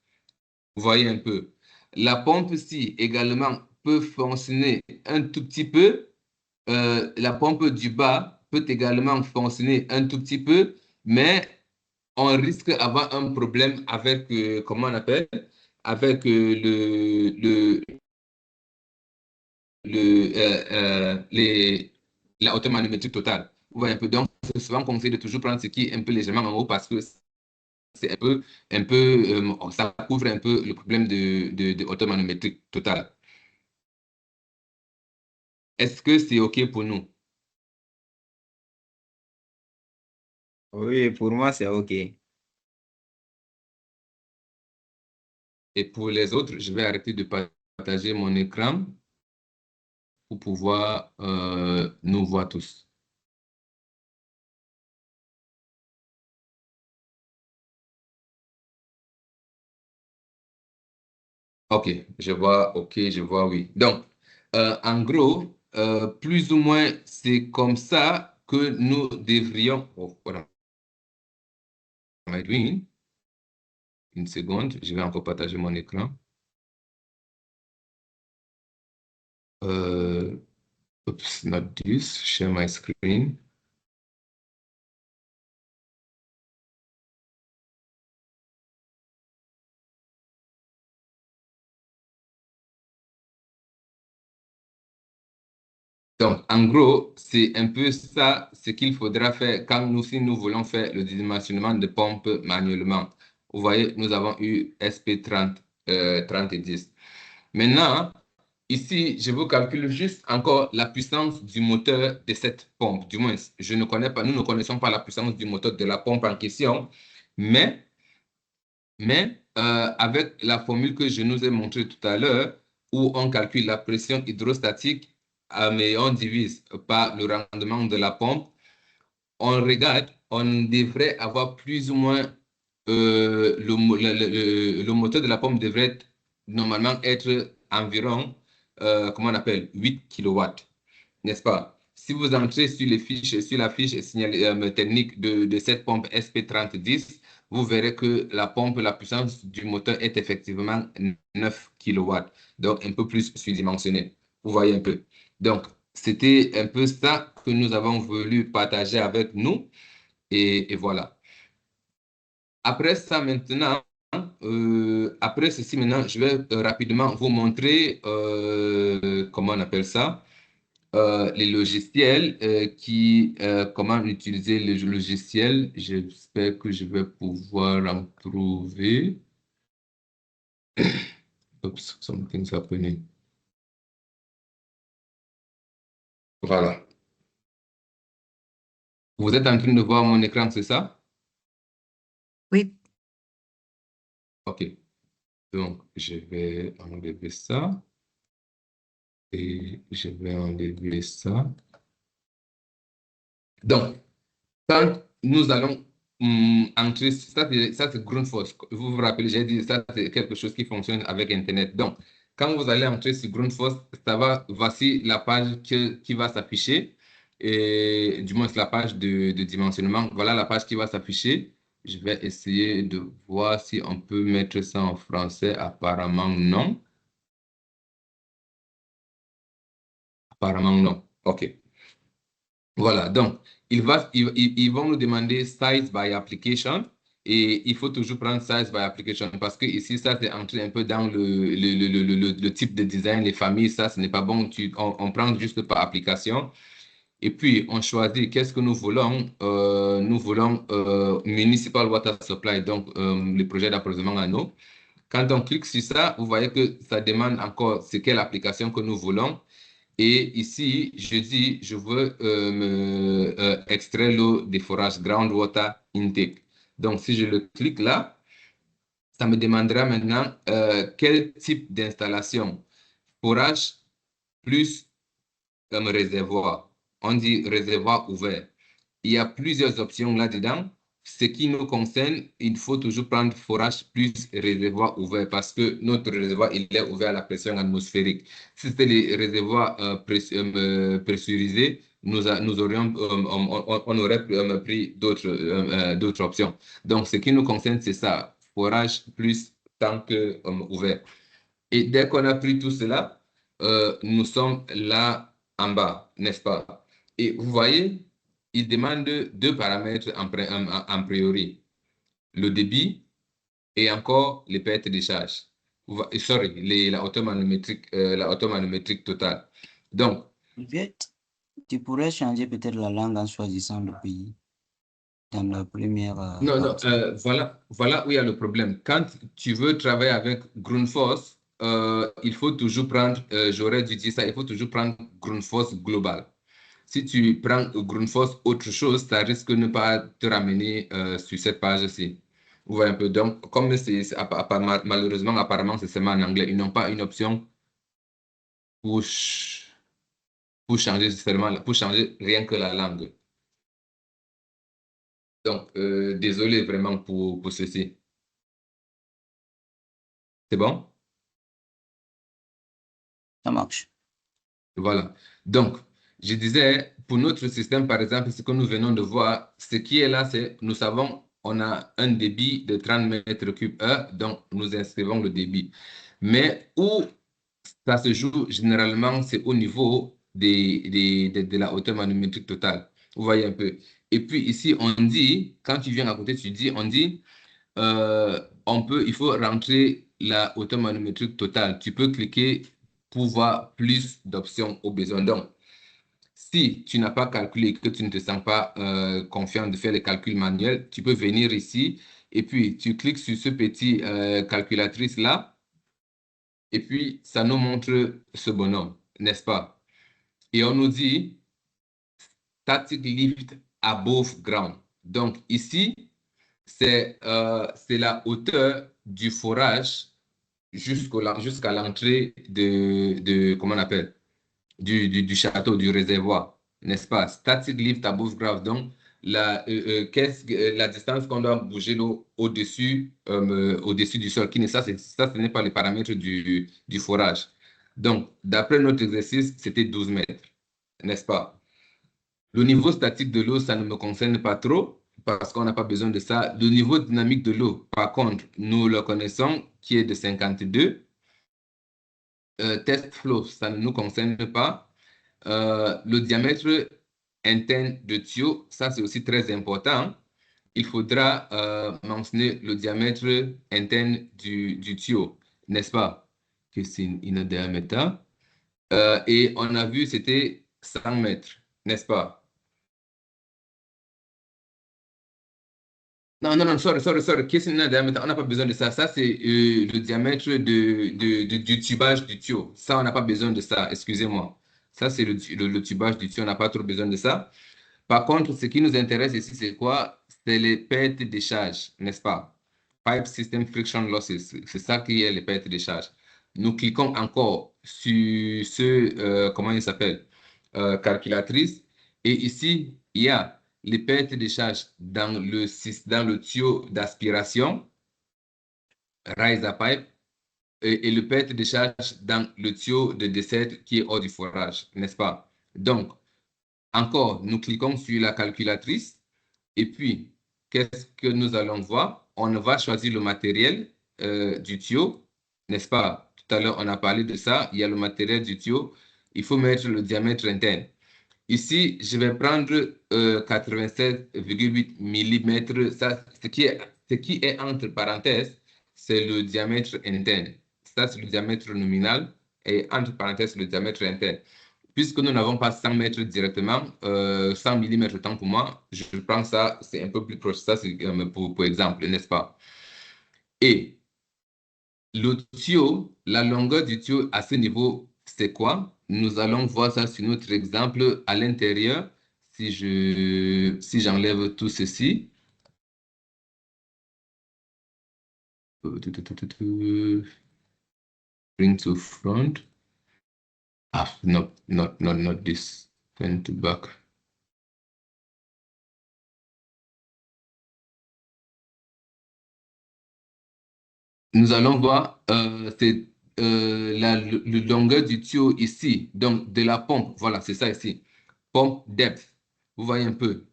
Vous voyez un peu. La pompe-ci également peut fonctionner un tout petit peu. La pompe du bas peut également fonctionner un tout petit peu, mais on risque d'avoir un problème avec, comment on appelle, avec la hauteur manométrique totale. Vous voyez un peu. Donc, c'est souvent conseillé de toujours prendre ce qui est un peu légèrement en haut parce que c'est ça couvre un peu le problème de hauteur manométrique totale. Est-ce que c'est OK pour nous? Oui, pour moi, c'est OK. Et pour les autres, je vais arrêter de partager mon écran pour pouvoir nous voir tous. OK, je vois, oui. Donc, en gros, plus ou moins, c'est comme ça que nous devrions... Oh, voilà. Am I doing? Une seconde, je vais encore partager mon écran. Oops, not this. Share my screen. Donc, en gros, c'est un peu ça ce qu'il faudra faire quand si nous voulons faire le dimensionnement de pompe manuellement. Vous voyez, nous avons eu SP30, 30 et 10. Maintenant, ici, je vous calcule juste encore la puissance du moteur de cette pompe. Du moins, je ne connais pas, nous ne connaissons pas la puissance du moteur de la pompe en question, mais avec la formule que je nous ai montrée tout à l'heure, où on calcule la pression hydrostatique, mais on divise par le rendement de la pompe, on regarde, on devrait avoir plus ou moins, le moteur de la pompe devrait normalement être environ, comment on appelle, 8 kilowatts, n'est-ce pas? Si vous entrez sur les fiches, sur la fiche technique de cette pompe SP3010, vous verrez que la pompe, la puissance du moteur est effectivement 9 kilowatts, donc un peu plus surdimensionné. Vous voyez un peu. Donc, c'était un peu ça que nous avons voulu partager avec nous. Et voilà. Après ça, maintenant, après ceci, maintenant, je vais rapidement vous montrer, comment on appelle ça, les logiciels comment utiliser les logiciels. J'espère que je vais pouvoir en trouver. Oops, something's happening. Voilà. Vous êtes en train de voir mon écran, c'est ça? Oui, OK. Donc, je vais enlever ça. Et je vais enlever ça. Donc, quand nous allons entrer, ça c'est Grundfos. Vous vous rappelez, j'ai dit ça c'est quelque chose qui fonctionne avec Internet. Donc, quand vous allez entrer sur Grundfos, voici la page qui va s'afficher, et du moins c'est la page de dimensionnement. Voilà la page qui va s'afficher. Je vais essayer de voir si on peut mettre ça en français. Apparemment, non. Apparemment, non. OK. Voilà, donc ils vont nous demander size by application et il faut toujours prendre size by application parce que ici, ça c'est entré un peu dans le type de design, les familles, ça ce n'est pas bon, on prend juste par application et puis on choisit qu'est-ce que nous voulons. Nous voulons Municipal Water Supply, donc le projet d'approvisionnement en eau. Quand on clique sur ça, vous voyez que ça demande encore c'est quelle application que nous voulons. Et ici, je dis, je veux extraire l'eau des forages, groundwater intake. Donc, si je le clique là, ça me demandera maintenant quel type d'installation. Forage plus réservoir. On dit réservoir ouvert. Il y a plusieurs options là-dedans. Ce qui nous concerne, il faut toujours prendre forage plus réservoir ouvert parce que notre réservoir, il est ouvert à la pression atmosphérique. Si c'était les réservoirs pressurisés, nous aurions, on aurait pris d'autres options. Donc, ce qui nous concerne, c'est ça, forage plus tank ouvert. Et dès qu'on a pris tout cela, nous sommes là en bas, n'est-ce pas? Et vous voyez, il demande deux paramètres en priori, le débit et encore les pertes de charge. Sorry, la hauteur manométrique totale. Donc, tu pourrais changer peut-être la langue en choisissant le pays dans la première non, partie. voilà où il y a le problème. Quand tu veux travailler avec Grundfos, il faut toujours prendre, j'aurais dû dire ça, il faut toujours prendre Grundfos global. Si tu prends Grundfos autre chose, ça risque de ne pas te ramener sur cette page-ci. Vous voyez un peu. Donc, comme malheureusement, apparemment, c'est seulement en anglais. Ils n'ont pas une option pour changer pour changer rien que la langue. Donc, désolé vraiment pour ceci. C'est bon? Ça marche. Voilà. Donc, je disais, pour notre système, par exemple, ce que nous venons de voir, ce qui est là, c'est, nous savons, on a un débit de 30 mètres cubes heure, donc nous inscrivons le débit. Mais où ça se joue généralement, c'est au niveau de la hauteur manométrique totale. Vous voyez un peu. Et puis ici, on dit, quand tu viens à côté, on dit, il faut rentrer la hauteur manométrique totale. Tu peux cliquer pour voir plus d'options au besoin. Donc, si tu n'as pas calculé, que tu ne te sens pas confiant de faire les calculs manuels, tu peux venir ici et puis tu cliques sur ce petit calculatrice là Et puis, ça nous montre ce bonhomme, n'est-ce pas? Et on nous dit static lift above ground. Donc, ici, c'est la hauteur du forage jusqu'à l'entrée comment on appelle, du château, du réservoir, n'est-ce pas? Static lift above ground. Donc, la distance qu'on doit bouger l'eau au-dessus du sol, ça, ce n'est pas les paramètres du forage. Donc, d'après notre exercice, c'était 12 mètres, n'est-ce pas? Le niveau statique de l'eau, ça ne me concerne pas trop parce qu'on n'a pas besoin de ça. Le niveau dynamique de l'eau, par contre, nous le connaissons, qui est de 52. Test flow, ça ne nous concerne pas. Le diamètre interne de tuyau, ça c'est aussi très important. Il faudra mentionner le diamètre interne du tuyau, n'est-ce pas? Que c'est une diamètre. Et on a vu, c'était 100 mètres, n'est-ce pas? Non, sorry. Qu'est-ce qu'on a diamètre? On n'a pas besoin de ça. Ça, c'est le diamètre du tubage du tuyau. Ça, on n'a pas besoin de ça. Excusez-moi. Ça, c'est le tubage du tuyau. On n'a pas trop besoin de ça. Par contre, ce qui nous intéresse ici, c'est quoi? C'est les pertes de charge, n'est-ce pas? Pipe System Friction Losses. C'est ça qui est les pertes de charge. Nous cliquons encore sur comment il s'appelle? Calculatrice. Et ici, il y a les pertes de charge dans le tuyau d'aspiration, riser pipe, et le perte de charge dans le tuyau de dessert qui est hors du forage, n'est-ce pas? Donc, encore, nous cliquons sur la calculatrice et puis, qu'est-ce que nous allons voir? On va choisir le matériel du tuyau, n'est-ce pas? Tout à l'heure, on a parlé de ça. Il y a le matériel du tuyau. Il faut mettre le diamètre interne. Ici, je vais prendre 87,8 mm. Ça, ce qui est entre parenthèses, c'est le diamètre interne. Ça, c'est le diamètre nominal et entre parenthèses, le diamètre interne. Puisque nous n'avons pas 100 mètres directement, 100 mm tant pour moi, je prends ça, c'est un peu plus proche. Ça, c'est pour exemple, n'est-ce pas? Et le tuyau, la longueur du tuyau à ce niveau, c'est quoi? Nous allons voir ça sur notre exemple à l'intérieur. Si j'enlève tout ceci. Bring to front. Ah, not this. Turn to back. Nous allons voir c'est la longueur du tuyau ici, donc de la pompe. Voilà, c'est ça ici. Pompe depth. Vous voyez un peu.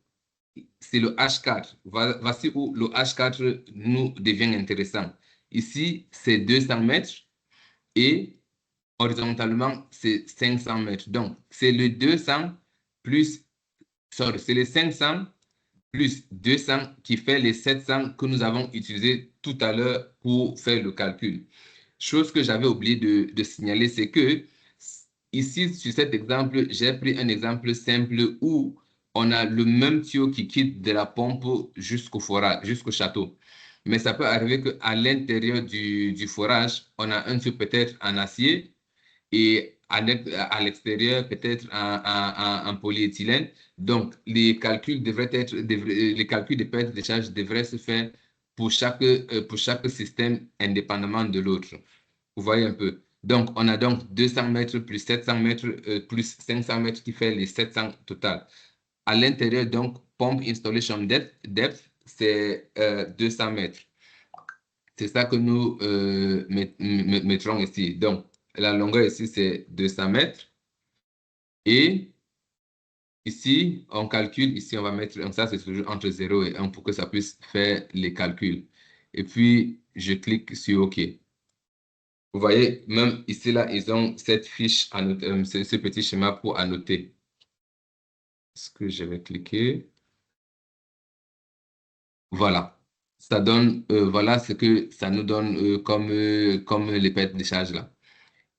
C'est le H4. Voici où le H4 nous devient intéressant. Ici, c'est 200 mètres et horizontalement, c'est 500 mètres. Donc, c'est le 200 plus, sorry, c'est les 500 plus 200 qui fait les 700 que nous avons utilisés tout à l'heure pour faire le calcul. Chose que j'avais oublié de signaler, c'est que ici, sur cet exemple, j'ai pris un exemple simple où on a le même tuyau qui quitte de la pompe jusqu'au forage, jusqu'au château. Mais ça peut arriver qu'à l'intérieur du forage, on a un tuyau peut-être en acier et à l'extérieur peut-être en polyéthylène. Donc, les calculs les calculs de perte de charge devraient se faire pour chaque système indépendamment de l'autre. Vous voyez un peu. Donc, on a donc 200 mètres plus 700 mètres plus 500 mètres qui fait les 700 total. À l'intérieur, donc, pump installation depth, c'est 200 mètres. C'est ça que nous mettrons ici. Donc, la longueur ici, c'est 200 mètres. Et ici, on calcule, ici, on va mettre, ça, c'est toujours entre 0 et 1 pour que ça puisse faire les calculs. Et puis, je clique sur OK. Vous voyez, même ici, là, ils ont cette fiche, ce petit schéma pour annoter. Est-ce que je vais cliquer? Voilà. Ça donne, voilà ce que ça nous donne comme les pertes de charge là.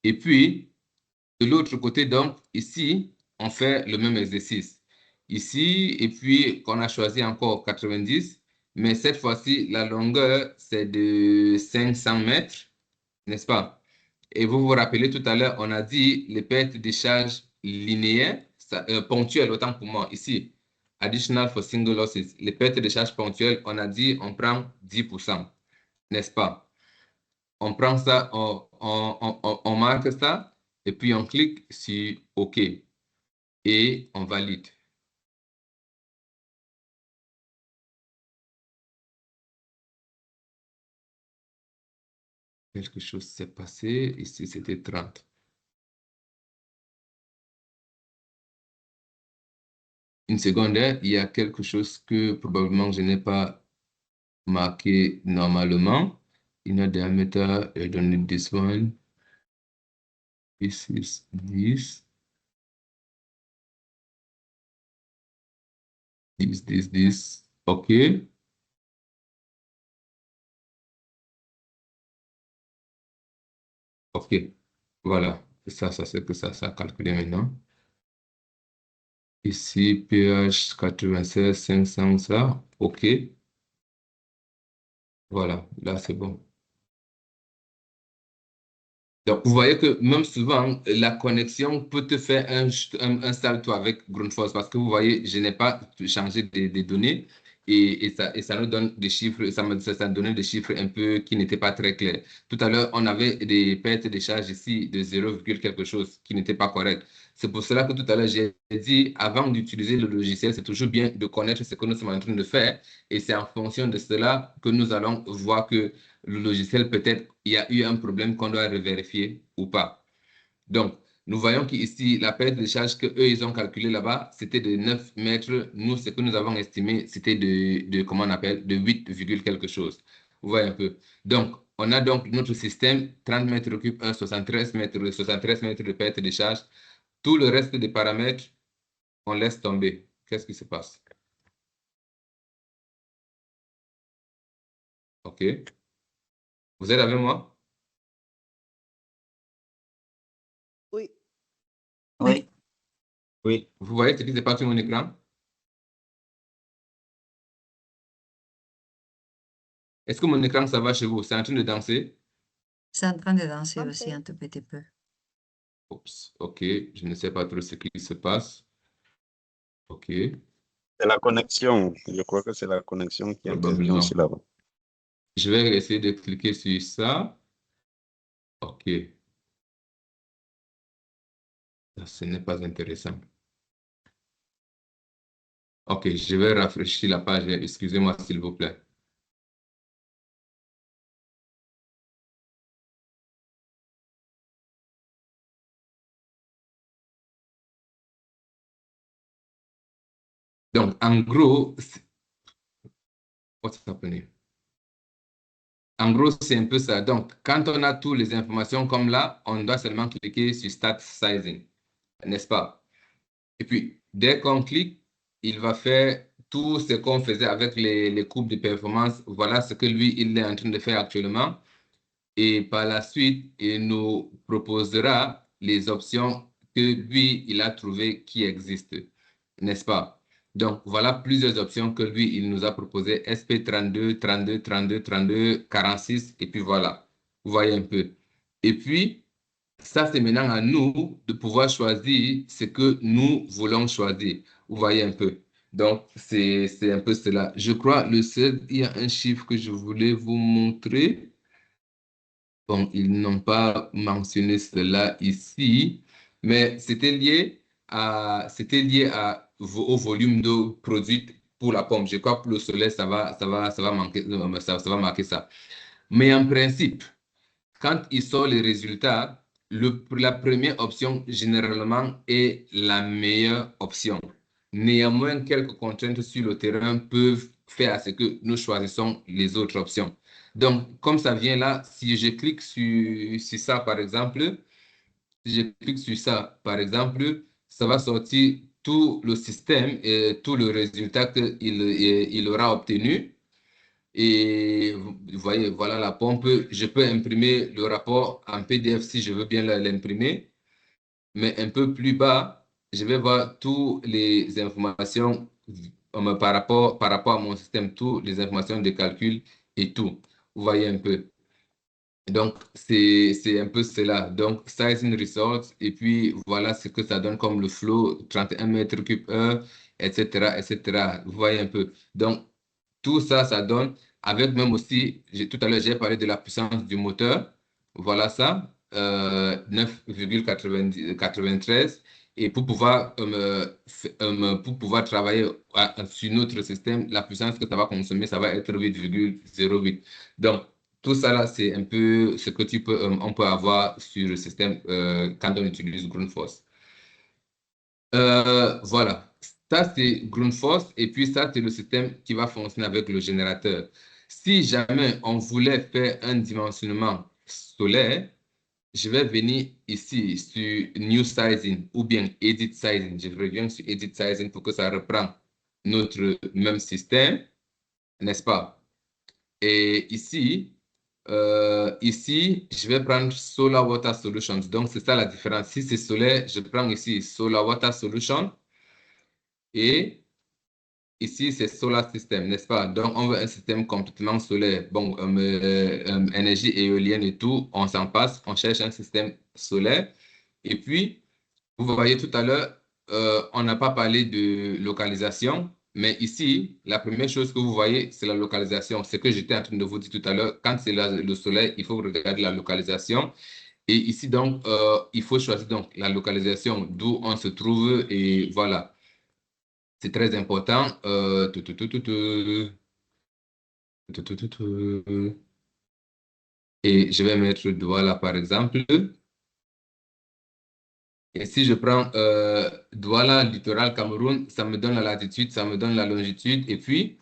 Et puis, de l'autre côté, donc, ici, on fait le même exercice. Ici, et puis, qu'on a choisi encore 90, mais cette fois-ci, la longueur, c'est de 500 mètres, n'est-ce pas? Et vous vous rappelez tout à l'heure, on a dit les pertes de charge linéaires, ponctuelles, autant pour moi, ici. Additional for single losses. Les pertes de charge ponctuelles, on a dit on prend 10%, n'est-ce pas? On prend ça, on marque ça, et puis on clique sur OK. Et on valide. Quelque chose s'est passé. Ici, c'était 30. Une seconde, il y a quelque chose que probablement je n'ai pas marqué normalement. Inner diameter, I don't need this one. This is this. This. OK. OK. Voilà. Ça c'est que ça a calculé maintenant. Ici, pH 96, 500, ça. OK. Voilà. Là, c'est bon. Donc, vous voyez que même souvent, la connexion peut te faire un salto avec Grundfos parce que vous voyez, je n'ai pas changé des données et ça nous donne des chiffres, ça donnait des chiffres un peu qui n'étaient pas très clairs. Tout à l'heure, on avait des pertes de charge ici de 0, quelque chose qui n'était pas correct. C'est pour cela que tout à l'heure, j'ai dit, avant d'utiliser le logiciel, c'est toujours bien de connaître ce que nous sommes en train de faire et c'est en fonction de cela que nous allons voir que le logiciel, peut-être, il y a eu un problème qu'on doit revérifier ou pas. Donc, nous voyons qu'ici, la perte de charge qu'eux, ils ont calculé là-bas, c'était de 9 mètres. Nous, ce que nous avons estimé, c'était comment on appelle, de 8, quelque chose. Vous voyez un peu. Donc, on a donc notre système, 30 mètres cubes, 73 mètres de perte de charge. Tout le reste des paramètres, on laisse tomber. Qu'est-ce qui se passe? OK. Vous êtes avec moi? Oui. Oui. Oui. Vous voyez ce qui se passe sur mon écran? Est-ce que mon écran, ça va chez vous? C'est en train de danser? C'est en train de danser Un aussi peu. un tout petit peu. Oups, OK, je ne sais pas trop ce qui se passe. OK, C'est la connexion. Je crois que c'est la connexion qui intervient probablement. aussi là-bas. Je vais essayer de cliquer sur ça. OK. Ça, ce n'est pas intéressant. OK, je vais rafraîchir la page. Excusez-moi, s'il vous plaît. Donc, en gros, what's happening? En gros, c'est un peu ça. Donc, quand on a toutes les informations comme là, on doit seulement cliquer sur Start Sizing, n'est-ce pas? Et puis, dès qu'on clique, il va faire tout ce qu'on faisait avec les courbes de performance. Voilà ce que lui, il est en train de faire actuellement. Et par la suite, il nous proposera les options que lui, il a trouvées qui existent, n'est-ce pas? Donc, voilà plusieurs options que lui, il nous a proposées. SP32, 32, 32, 32, 46, et puis voilà. Vous voyez un peu. Et puis, ça, c'est maintenant à nous de pouvoir choisir ce que nous voulons choisir. Vous voyez un peu. Donc, c'est un peu cela. Je crois, il y a un chiffre que je voulais vous montrer. Bon, ils n'ont pas mentionné cela ici, mais c'était lié au volume d'eau produite pour la pompe. Je crois que pour le soleil, ça va marquer ça. Mais en principe, quand ils sortent les résultats, la première option, généralement, est la meilleure option. Néanmoins, quelques contraintes sur le terrain peuvent faire à ce que nous choisissons les autres options. Donc, comme ça vient là, si je clique sur ça, par exemple, ça va sortir tout le système et tout le résultat qu'il aura obtenu. Et vous voyez, voilà la pompe. Je peux imprimer le rapport en PDF si je veux bien l'imprimer. Mais un peu plus bas, je vais voir toutes les informations par rapport à mon système, toutes les informations de calcul et tout. Vous voyez un peu. Donc, c'est un peu cela. Donc, sizing resource, et puis voilà ce que ça donne comme le flow, 31 mètres cubes heure, etc., etc. Vous voyez un peu. Donc, tout ça, ça donne, avec même aussi, tout à l'heure, j'ai parlé de la puissance du moteur. Voilà ça, 9,93. Et pour pouvoir travailler sur notre système, la puissance que ça va consommer, ça va être 8,08. Donc, tout ça là, c'est un peu ce que on peut avoir sur le système quand on utilise Grundfos. Voilà. Ça, c'est Grundfos. Et puis ça, c'est le système qui va fonctionner avec le générateur. Si jamais on voulait faire un dimensionnement solaire, je vais venir ici sur New Sizing ou bien Edit Sizing. Je reviens sur Edit Sizing pour que ça reprend notre même système, n'est-ce pas? Et ici, je vais prendre Solar Water Solutions. Donc, c'est ça la différence. Si c'est solaire, je prends ici Solar Water Solutions. Et ici, c'est Solar System, n'est-ce pas? Donc, on veut un système complètement solaire. Bon, énergie éolienne et tout, on s'en passe. On cherche un système solaire. Et puis, vous voyez tout à l'heure, on n'a pas parlé de localisation, mais ici, la première chose que vous voyez, c'est la localisation. C'est ce que j'étais en train de vous dire tout à l'heure. Quand c'est le soleil, il faut regarder la localisation. Et ici, donc, il faut choisir donc, la localisation d'où on se trouve. Et voilà, c'est très important. Et je vais mettre Douala, par exemple. Et si je prends Douala, littoral Cameroun, ça me donne la latitude, ça me donne la longitude. Et puis,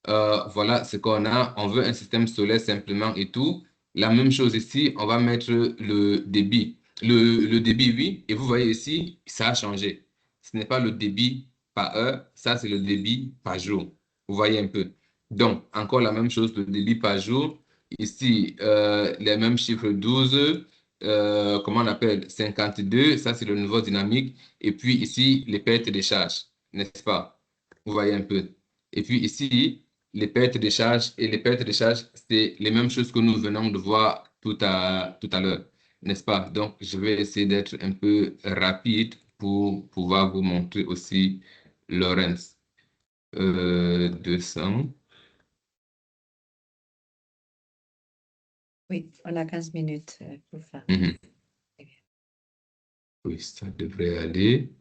voilà ce qu'on a. On veut un système solaire simplement et tout. La même chose ici, on va mettre le débit. Le débit, oui. Et vous voyez ici, ça a changé. Ce n'est pas le débit par heure, ça c'est le débit par jour. Vous voyez un peu. Donc, encore la même chose, le débit par jour. Ici, les mêmes chiffres 12. Comment on appelle? 52, ça c'est le niveau dynamique. Et puis ici, les pertes de charge, n'est-ce pas? Vous voyez un peu. Et puis ici, les pertes de charge et les pertes de charge, c'est les mêmes choses que nous venons de voir tout à l'heure, n'est-ce pas? Donc, je vais essayer d'être un peu rapide pour pouvoir vous montrer aussi Lorentz. 200. Oui, on a 15 minutes pour faire. Oui, ça devrait aller.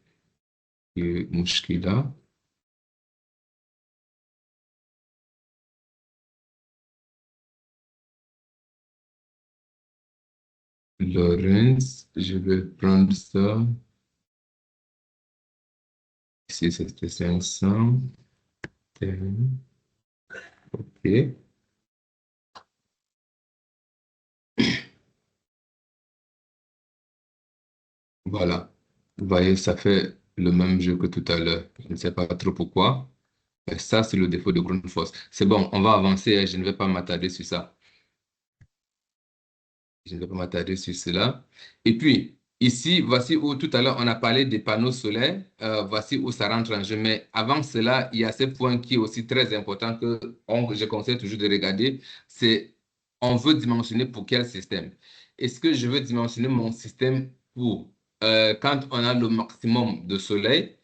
Mouchkila. Lorentz, je vais prendre ça. Ici, c'était 500. OK. Voilà. Vous voyez, ça fait le même jeu que tout à l'heure. Je ne sais pas trop pourquoi. Mais ça, c'est le défaut de Grundfos. C'est bon, on va avancer. Je ne vais pas m'attarder sur ça. Je ne vais pas m'attarder sur cela. Et puis, ici, voici où tout à l'heure, on a parlé des panneaux solaires. Voici où ça rentre en jeu. Mais avant cela, il y a ce point qui est aussi très important que je conseille toujours de regarder. C'est on veut dimensionner pour quel système? Est-ce que je veux dimensionner mon système pour quand on a le maximum de soleil,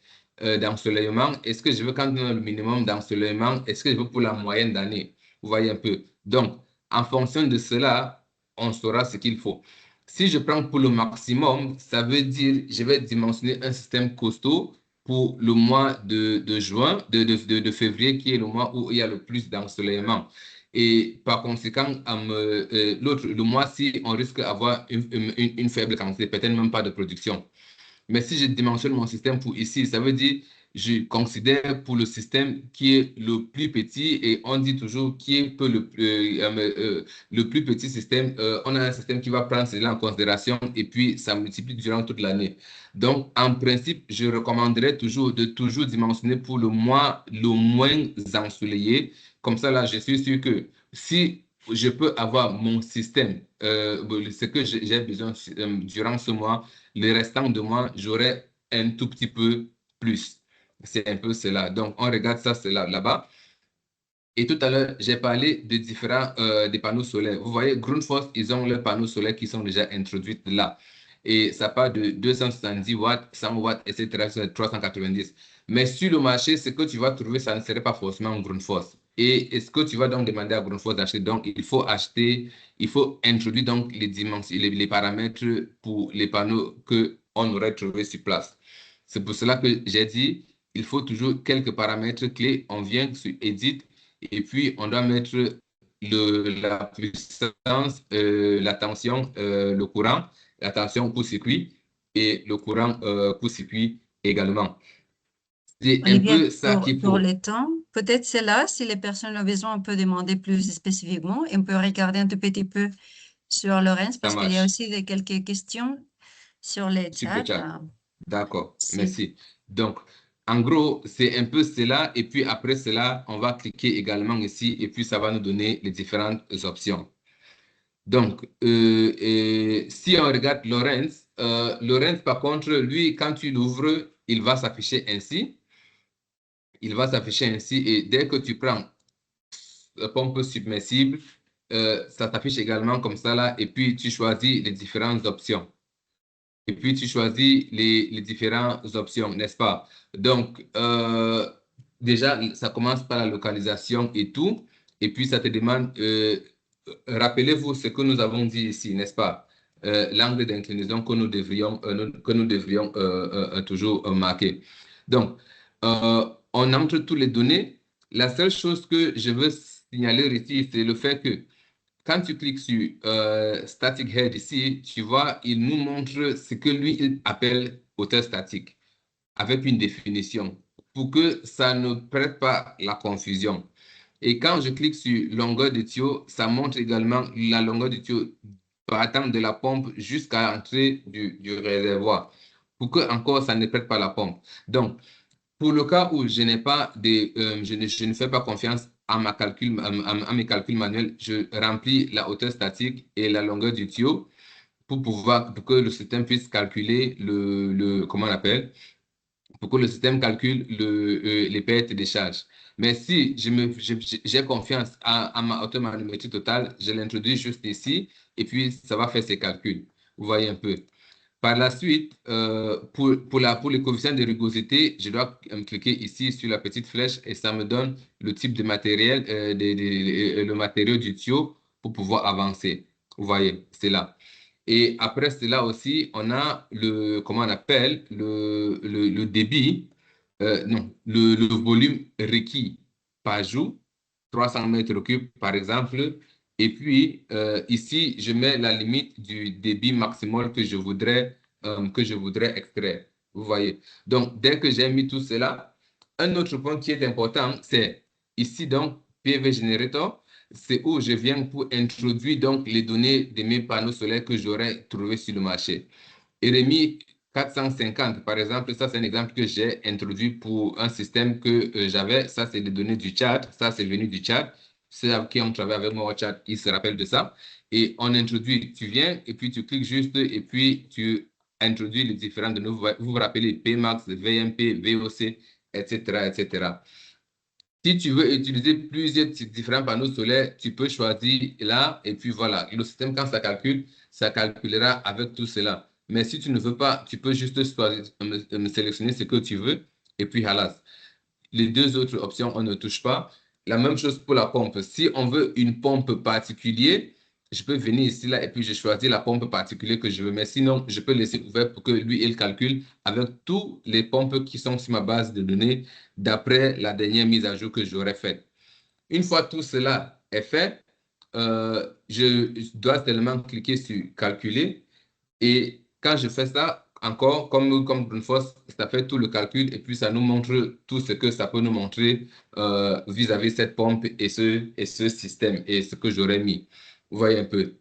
d'ensoleillement? Est-ce que je veux quand on a le minimum d'ensoleillement? Est-ce que je veux pour la moyenne d'année? Vous voyez un peu. Donc, en fonction de cela, on saura ce qu'il faut. Si je prends pour le maximum, ça veut dire je vais dimensionner un système costaud pour le mois de juin, de février, qui est le mois où il y a le plus d'ensoleillement. Et par conséquent, le mois-ci, on risque d'avoir une faible quantité, peut-être même pas de production. Mais si je dimensionne mon système pour ici, ça veut dire je considère pour le système qui est le plus petit et on dit toujours qui est le plus petit système. On a un système qui va prendre cela en considération et puis ça multiplie durant toute l'année. Donc, en principe, je recommanderais toujours de toujours dimensionner pour le mois le moins ensoleillé. Comme ça, là, je suis sûr que si je peux avoir mon système, ce que j'ai besoin durant ce mois, le restant de mois, j'aurai un tout petit peu plus. C'est un peu cela. Donc, on regarde ça, c'est là-bas. Et tout à l'heure, j'ai parlé de différents des panneaux solaires. Vous voyez, Grundfos, ils ont leurs panneaux solaires qui sont déjà introduits là. Et ça part de 270 watts, 100 watts, etc., 390. Mais sur le marché, ce que tu vas trouver, ça ne serait pas forcément Grundfos. Et est-ce que tu vas donc demander à Grundfos d'acheter? Donc, il faut introduire donc les dimensions, les paramètres pour les panneaux qu'on aurait trouvés sur place. C'est pour cela que j'ai dit, il faut toujours quelques paramètres clés. On vient sur Edit et puis on doit mettre la puissance, la tension, le courant, la tension court-circuit et le courant court-circuit également. C'est un Olivier, peu ça qu'il pour faut. les temps, peut-être c'est là, si les personnes ont besoin, on peut demander plus spécifiquement et on peut regarder un tout petit peu sur Lorenz Ça parce qu'il y a marche. aussi quelques questions sur les Sur le chats. chat. D'accord, Si. merci. Donc, en gros, c'est un peu cela. Et puis après cela, on va cliquer également ici et puis ça va nous donner les différentes options. Donc, si on regarde Lorenz, Lorenz, par contre, lui, quand tu l'ouvres, il va s'afficher ainsi. Il va s'afficher ainsi et dès que tu prends la pompe submersible, ça s'affiche également comme ça là et puis tu choisis les différentes options. Et puis tu choisis les différentes options, n'est-ce pas? Donc, déjà, ça commence par la localisation et tout. Et puis, ça te demande, rappelez-vous ce que nous avons dit ici, n'est-ce pas? L'angle d'inclinaison que nous devrions, toujours marquer. Donc, on entre toutes les données. La seule chose que je veux signaler ici, c'est le fait que quand tu cliques sur Static Head ici, tu vois, il nous montre ce que lui il appelle hauteur statique avec une définition pour que ça ne prête pas la confusion. Et quand je clique sur longueur de tuyau, ça montre également la longueur du tuyau partant de la pompe jusqu'à l'entrée du réservoir pour que encore ça ne prête pas la pompe. Donc, pour le cas où je n'ai pas je ne fais pas confiance à mes calculs manuels, je remplis la hauteur statique et la longueur du tuyau pour que le système puisse calculer comment on appelle, pour que le système calcule les pertes et des charges. Mais si j'ai confiance à ma hauteur manométrique totale, je l'introduis juste ici et puis ça va faire ses calculs. Vous voyez un peu. Par la suite, pour les coefficients de rugosité, je dois cliquer ici sur la petite flèche et ça me donne le type de matériel, le matériau du tuyau pour pouvoir avancer. Vous voyez, c'est là. Et après cela aussi, on a comment on appelle, le débit, non, le volume requis par jour, 300 mètres cubes par exemple. Et puis, ici, je mets la limite du débit maximal que je voudrais extraire. Vous voyez. Donc, dès que j'ai mis tout cela, un autre point qui est important, c'est ici, donc, PV Generator, c'est où je viens pour introduire donc les données de mes panneaux solaires que j'aurais trouvé sur le marché. RMI 450, par exemple, ça c'est un exemple que j'ai introduit pour un système que j'avais. Ça, c'est les données du Tchad. Ça, c'est venu du Tchad. Ceux qui ont travaillé avec moi au Tchad, ils se rappellent de ça. Et on introduit, tu viens et puis tu cliques juste et puis tu introduis les différentes données. Vous vous rappelez Pmax, VMP, VOC, etc., etc. Si tu veux utiliser plusieurs différents panneaux solaires, tu peux choisir là et puis voilà. Le système, quand ça calcule, ça calculera avec tout cela. Mais si tu ne veux pas, tu peux juste sélectionner ce que tu veux et puis halas. Les deux autres options, on ne touche pas. La même chose pour la pompe. Si on veut une pompe particulière, je peux venir ici là et puis je choisis la pompe particulière que je veux. Mais sinon, je peux laisser ouvert pour que lui, il calcule avec toutes les pompes qui sont sur ma base de données d'après la dernière mise à jour que j'aurais faite. Une fois tout cela est fait, je dois seulement cliquer sur calculer. Et quand je fais ça, encore, comme Grundfos, ça fait tout le calcul et puis ça nous montre tout ce que ça peut nous montrer vis-à-vis cette pompe et ce système et ce que j'aurais mis. Vous voyez un peu.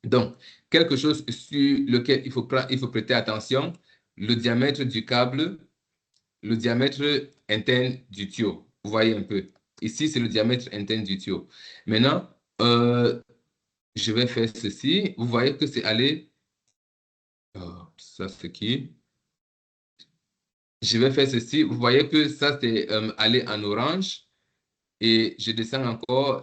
Donc, quelque chose sur lequel il faut prêter attention, le diamètre du câble, le diamètre interne du tuyau. Vous voyez un peu. Ici, c'est le diamètre interne du tuyau. Maintenant, je vais faire ceci. Vous voyez que c'est allé. Ça, c'est qui? Je vais faire ceci. Vous voyez que ça, c'est allé en orange. et je descends encore,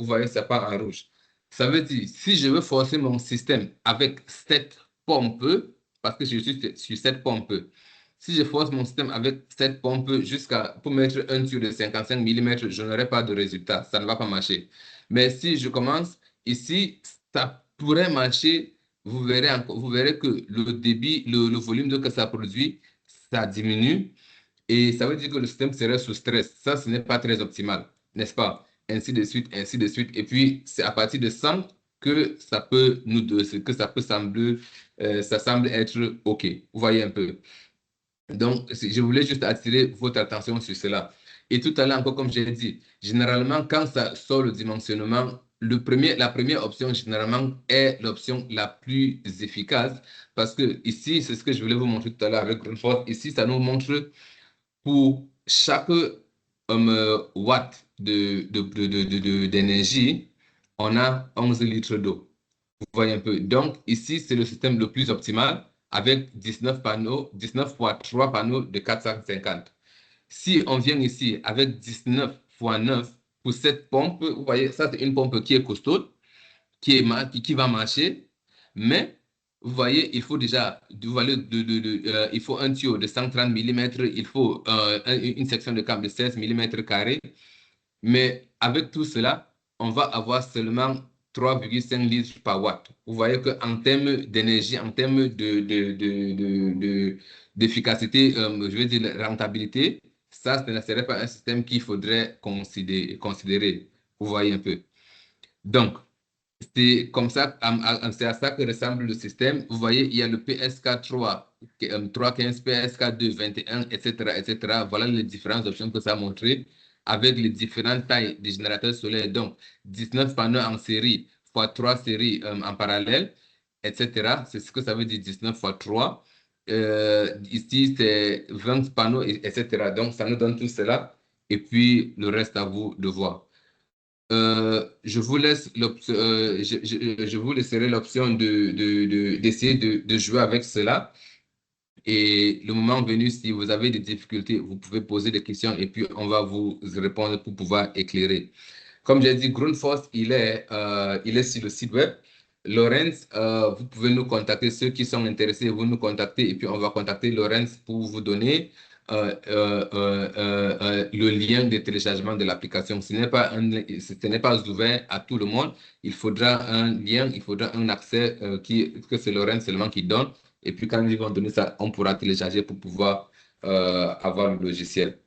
vous voyez, ça part en rouge. Ça veut dire, si je veux forcer mon système avec cette pompe, parce que je suis sur cette pompe, si je force mon système avec cette pompe pour mettre un tuyau de 55 mm, je n'aurai pas de résultat. Ça ne va pas marcher. Mais si je commence ici, ça pourrait marcher. Vous verrez que le débit, le volume d'eau que ça produit, ça diminue. Et ça veut dire que le système serait sous stress. Ça, ce n'est pas très optimal, n'est-ce pas? Ainsi de suite, ainsi de suite. Et puis, c'est à partir de 100 que ça peut ça semble être OK. Vous voyez un peu. Donc, je voulais juste attirer votre attention sur cela. Et tout à l'heure, encore comme j'ai dit, généralement, quand ça sort le dimensionnement, la première option, généralement, est l'option la plus efficace. Parce que ici, c'est ce que je voulais vous montrer tout à l'heure avec Grundfos. Ici, ça nous montre pour chaque watt d'énergie, on a 11 litres d'eau. Vous voyez un peu. Donc, ici, c'est le système le plus optimal avec 19 panneaux, 19 fois 3 panneaux de 450. Si on vient ici avec 19 fois 9 pour cette pompe, vous voyez, ça, c'est une pompe qui est costaud, qui va marcher, mais vous voyez, il faut déjà, il faut un tuyau de 130 mm, il faut une section de câble de 16 mm carrés, mais avec tout cela, on va avoir seulement 3,5 litres par watt. Vous voyez qu'en termes d'énergie, en termes d'efficacité, je veux dire rentabilité, ça, ce ne serait pas un système qu'il faudrait considérer. Vous voyez un peu. Donc, c'est comme ça, c'est à ça que ressemble le système. Vous voyez, il y a le PSK3, 315, PSK2, 21, etc., etc. Voilà les différentes options que ça a montré avec les différentes tailles des générateurs solaires. Donc, 19 panneaux en série fois 3 séries en parallèle, etc. C'est ce que ça veut dire 19 fois 3. Ici, c'est 20 panneaux, etc. Donc, ça nous donne tout cela. Et puis, le reste à vous de voir. Je vous laisserai l'option d'essayer de jouer avec cela. Et le moment venu, si vous avez des difficultés, vous pouvez poser des questions et puis on va vous répondre pour pouvoir éclairer. Comme j'ai dit, Grundfos, il est sur le site web. Lorenz, vous pouvez nous contacter. Ceux qui sont intéressés, vous nous contactez et puis on va contacter Lorenz pour vous donner le lien de téléchargement de l'application. Ce n'est pas ouvert à tout le monde. Il faudra un lien, il faudra un accès que c'est Lorenz seulement qui donne. Et puis quand ils vont donner ça, on pourra télécharger pour pouvoir avoir le logiciel.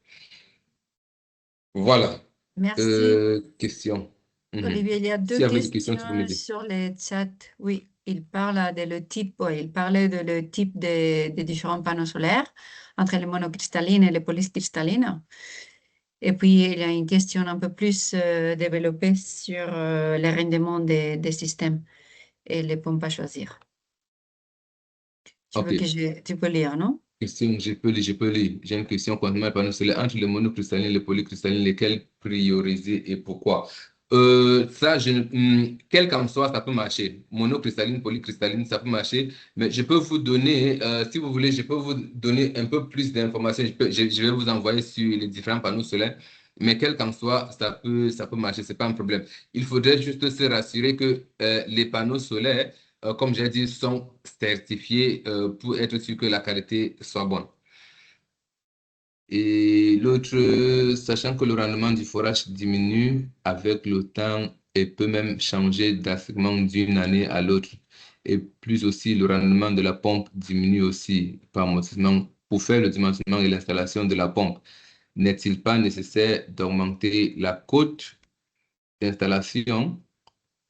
Voilà. Merci. Question. Olivier, il y a S'il deux y avait des questions, tu peux me questions dire. sur les chats. Oui, il parle de le type, il parlait de le type des différents panneaux solaires entre les monocristallines et les polycristallines. Et puis, il y a une question un peu plus développée sur les rendements des systèmes et les pompes à choisir. Tu veux Ok. que tu peux lire, non? Question, je peux lire. J'ai une question concernant les panneaux solaires. Entre les monocristallines et les polycristallines, lesquels prioriser et pourquoi? Quel qu'en soit, ça peut marcher. Monocristalline, polycristalline, ça peut marcher. Mais je peux vous donner, si vous voulez, je peux vous donner un peu plus d'informations. Je vais vous envoyer sur les différents panneaux solaires. Mais quel qu'en soit, ça peut marcher, c'est pas un problème. Il faudrait juste se rassurer que les panneaux solaires, comme j'ai dit, sont certifiés pour être sûr que la qualité soit bonne. Et l'autre, sachant que le rendement du forage diminue avec le temps et peut même changer drastiquement d'une année à l'autre. Et plus aussi, le rendement de la pompe diminue aussi par amortissement. Pour faire le dimensionnement et l'installation de la pompe, n'est-il pas nécessaire d'augmenter la cote d'installation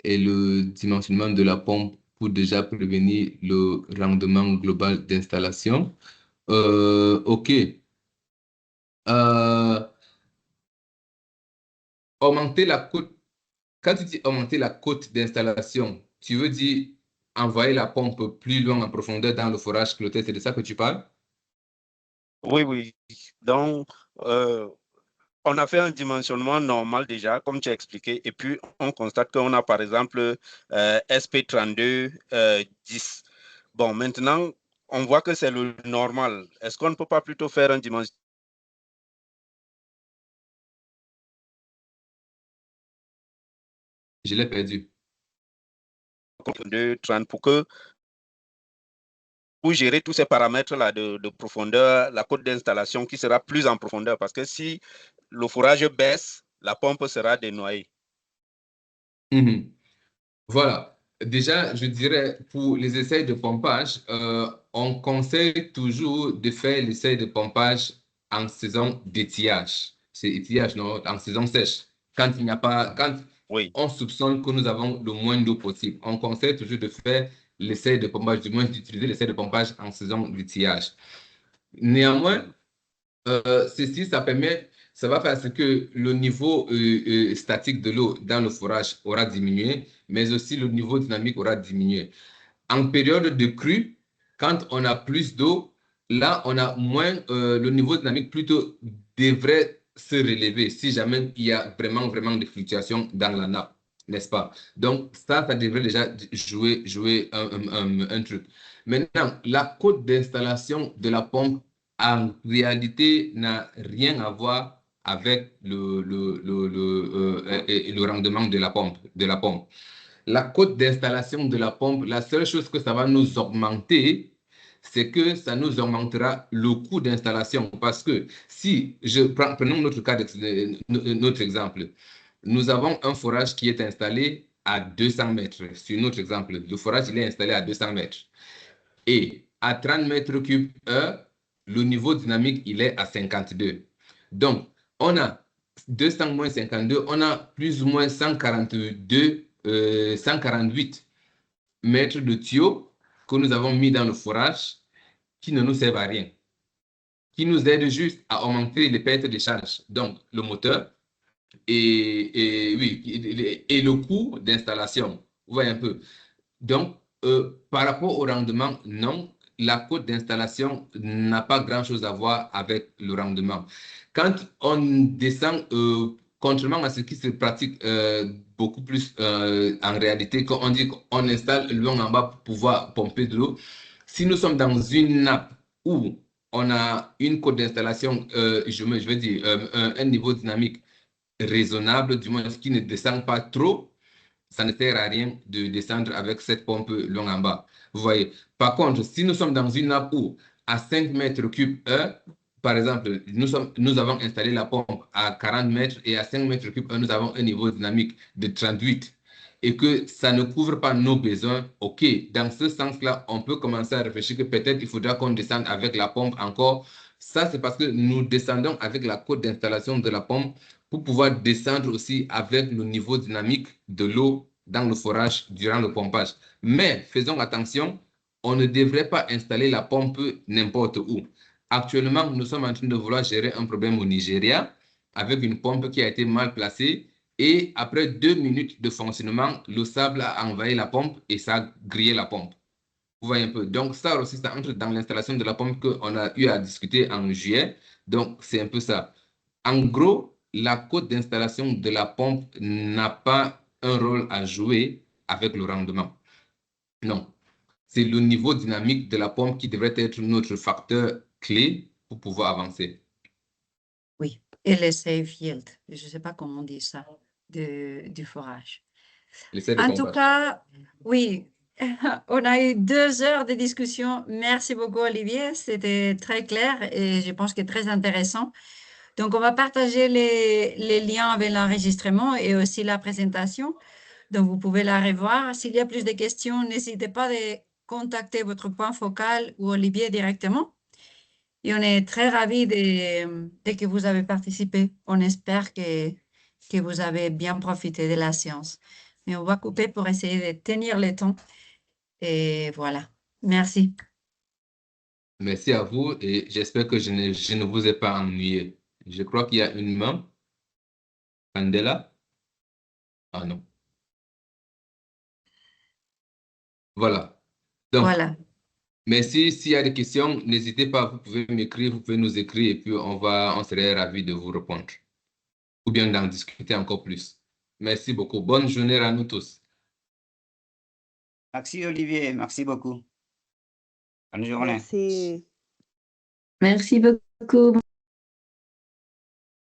et le dimensionnement de la pompe pour déjà prévenir le rendement global d'installation? OK. Augmenter la cote. Quand tu dis augmenter la cote d'installation, tu veux dire envoyer la pompe plus loin en profondeur dans le forage cloté, c'est de ça que tu parles? Oui, oui. Donc, on a fait un dimensionnement normal déjà, comme tu as expliqué, et puis on constate qu'on a par exemple SP32 10. Bon, maintenant, on voit que c'est le normal. Est-ce qu'on ne peut pas plutôt faire un dimensionnement Je l'ai perdu. 32, 30 pour gérer tous ces paramètres-là de profondeur, la cote d'installation qui sera plus en profondeur. Parce que si le fourrage baisse, la pompe sera dénoyée. Mhm. Voilà. Déjà, je dirais, pour les essais de pompage, on conseille toujours de faire l'essai de pompage en saison d'étiage. C'est étiage, non? En saison sèche. Quand il n'y a pas, quand Oui. on soupçonne que nous avons le moins d'eau possible, on conseille toujours de faire l'essai de pompage, du moins d'utiliser l'essai de pompage en saison d'étiage. Néanmoins, ceci, ça va faire ce que le niveau statique de l'eau dans le forage aura diminué, mais aussi le niveau dynamique aura diminué. En période de crue, quand on a plus d'eau, là, on a moins, le niveau dynamique plutôt devrait se relever si jamais il y a vraiment, vraiment des fluctuations dans la nappe, n'est-ce pas? Donc, ça devrait déjà jouer un truc. Maintenant, la cote d'installation de la pompe en réalité n'a rien à voir avec le rendement de la pompe. La cote d'installation de la pompe, la seule chose que ça va nous augmenter, c'est que ça nous augmentera le coût d'installation. Parce que si prenons notre cas, notre exemple, nous avons un forage qui est installé à 200 mètres. Sur notre exemple, le forage il est installé à 200 mètres. Et à 30 mètres cubes heure, le niveau dynamique, il est à 52. Donc, on a 200 moins 52, on a plus ou moins 148 mètres de tuyaux que nous avons mis dans le forage qui ne nous servent à rien, qui nous aident juste à augmenter les pertes de charge, donc le moteur et le coût d'installation. Vous voyez un peu. Donc, par rapport au rendement, non, la cote d'installation n'a pas grand-chose à voir avec le rendement. Quand on descend, contrairement à ce qui se pratique beaucoup plus en réalité, quand on dit qu'on installe l'eau en bas pour pouvoir pomper de l'eau, si nous sommes dans une nappe où on a une cote d'installation, je veux dire, un niveau dynamique raisonnable, du moins qui ne descend pas trop, ça ne sert à rien de descendre avec cette pompe long en bas. Vous voyez. Par contre, si nous sommes dans une nappe où à 5 mètres cubes heure, par exemple, nous avons installé la pompe à 40 mètres et à 5 mètres cubes heure, nous avons un niveau dynamique de 38 et que ça ne couvre pas nos besoins, OK, dans ce sens-là, on peut commencer à réfléchir que peut-être il faudra qu'on descende avec la pompe encore. Ça, c'est parce que nous descendons avec la cote d'installation de la pompe pour pouvoir descendre aussi avec le niveau dynamique de l'eau dans le forage durant le pompage. Mais faisons attention, on ne devrait pas installer la pompe n'importe où. Actuellement, nous sommes en train de vouloir gérer un problème au Nigeria avec une pompe qui a été mal placée et après 2 minutes de fonctionnement, le sable a envahi la pompe et ça a grillé la pompe. Vous voyez un peu. Donc, ça aussi, ça entre dans l'installation de la pompe qu'on a eu à discuter en juillet. Donc, c'est un peu ça. En gros, la cote d'installation de la pompe n'a pas un rôle à jouer avec le rendement. Non. C'est le niveau dynamique de la pompe qui devrait être notre facteur clé pour pouvoir avancer. Oui, et le safe yield, je ne sais pas comment on dit ça, du forage. L'essai de En tout pompage. cas, oui, on a eu 2 heures de discussion. Merci beaucoup, Olivier. C'était très clair et je pense que très intéressant. Donc, on va partager les liens avec l'enregistrement et aussi la présentation. Donc, vous pouvez la revoir. S'il y a plus de questions, n'hésitez pas à contacter votre point focal ou Olivier directement. Et on est très ravis de que vous avez participé. On espère que vous avez bien profité de la séance. Mais on va couper pour essayer de tenir le temps. Et voilà. Merci. Merci à vous et j'espère que je ne vous ai pas ennuyé. Je crois qu'il y a une main. Candela? Ah non. Voilà. Donc, Voilà. merci. S'il y a des questions, n'hésitez pas, vous pouvez m'écrire, vous pouvez nous écrire et puis on serait ravis de vous répondre ou bien d'en discuter encore plus. Merci beaucoup. Bonne journée à nous tous. Merci Olivier, merci beaucoup. Bonne journée. Merci. Merci beaucoup.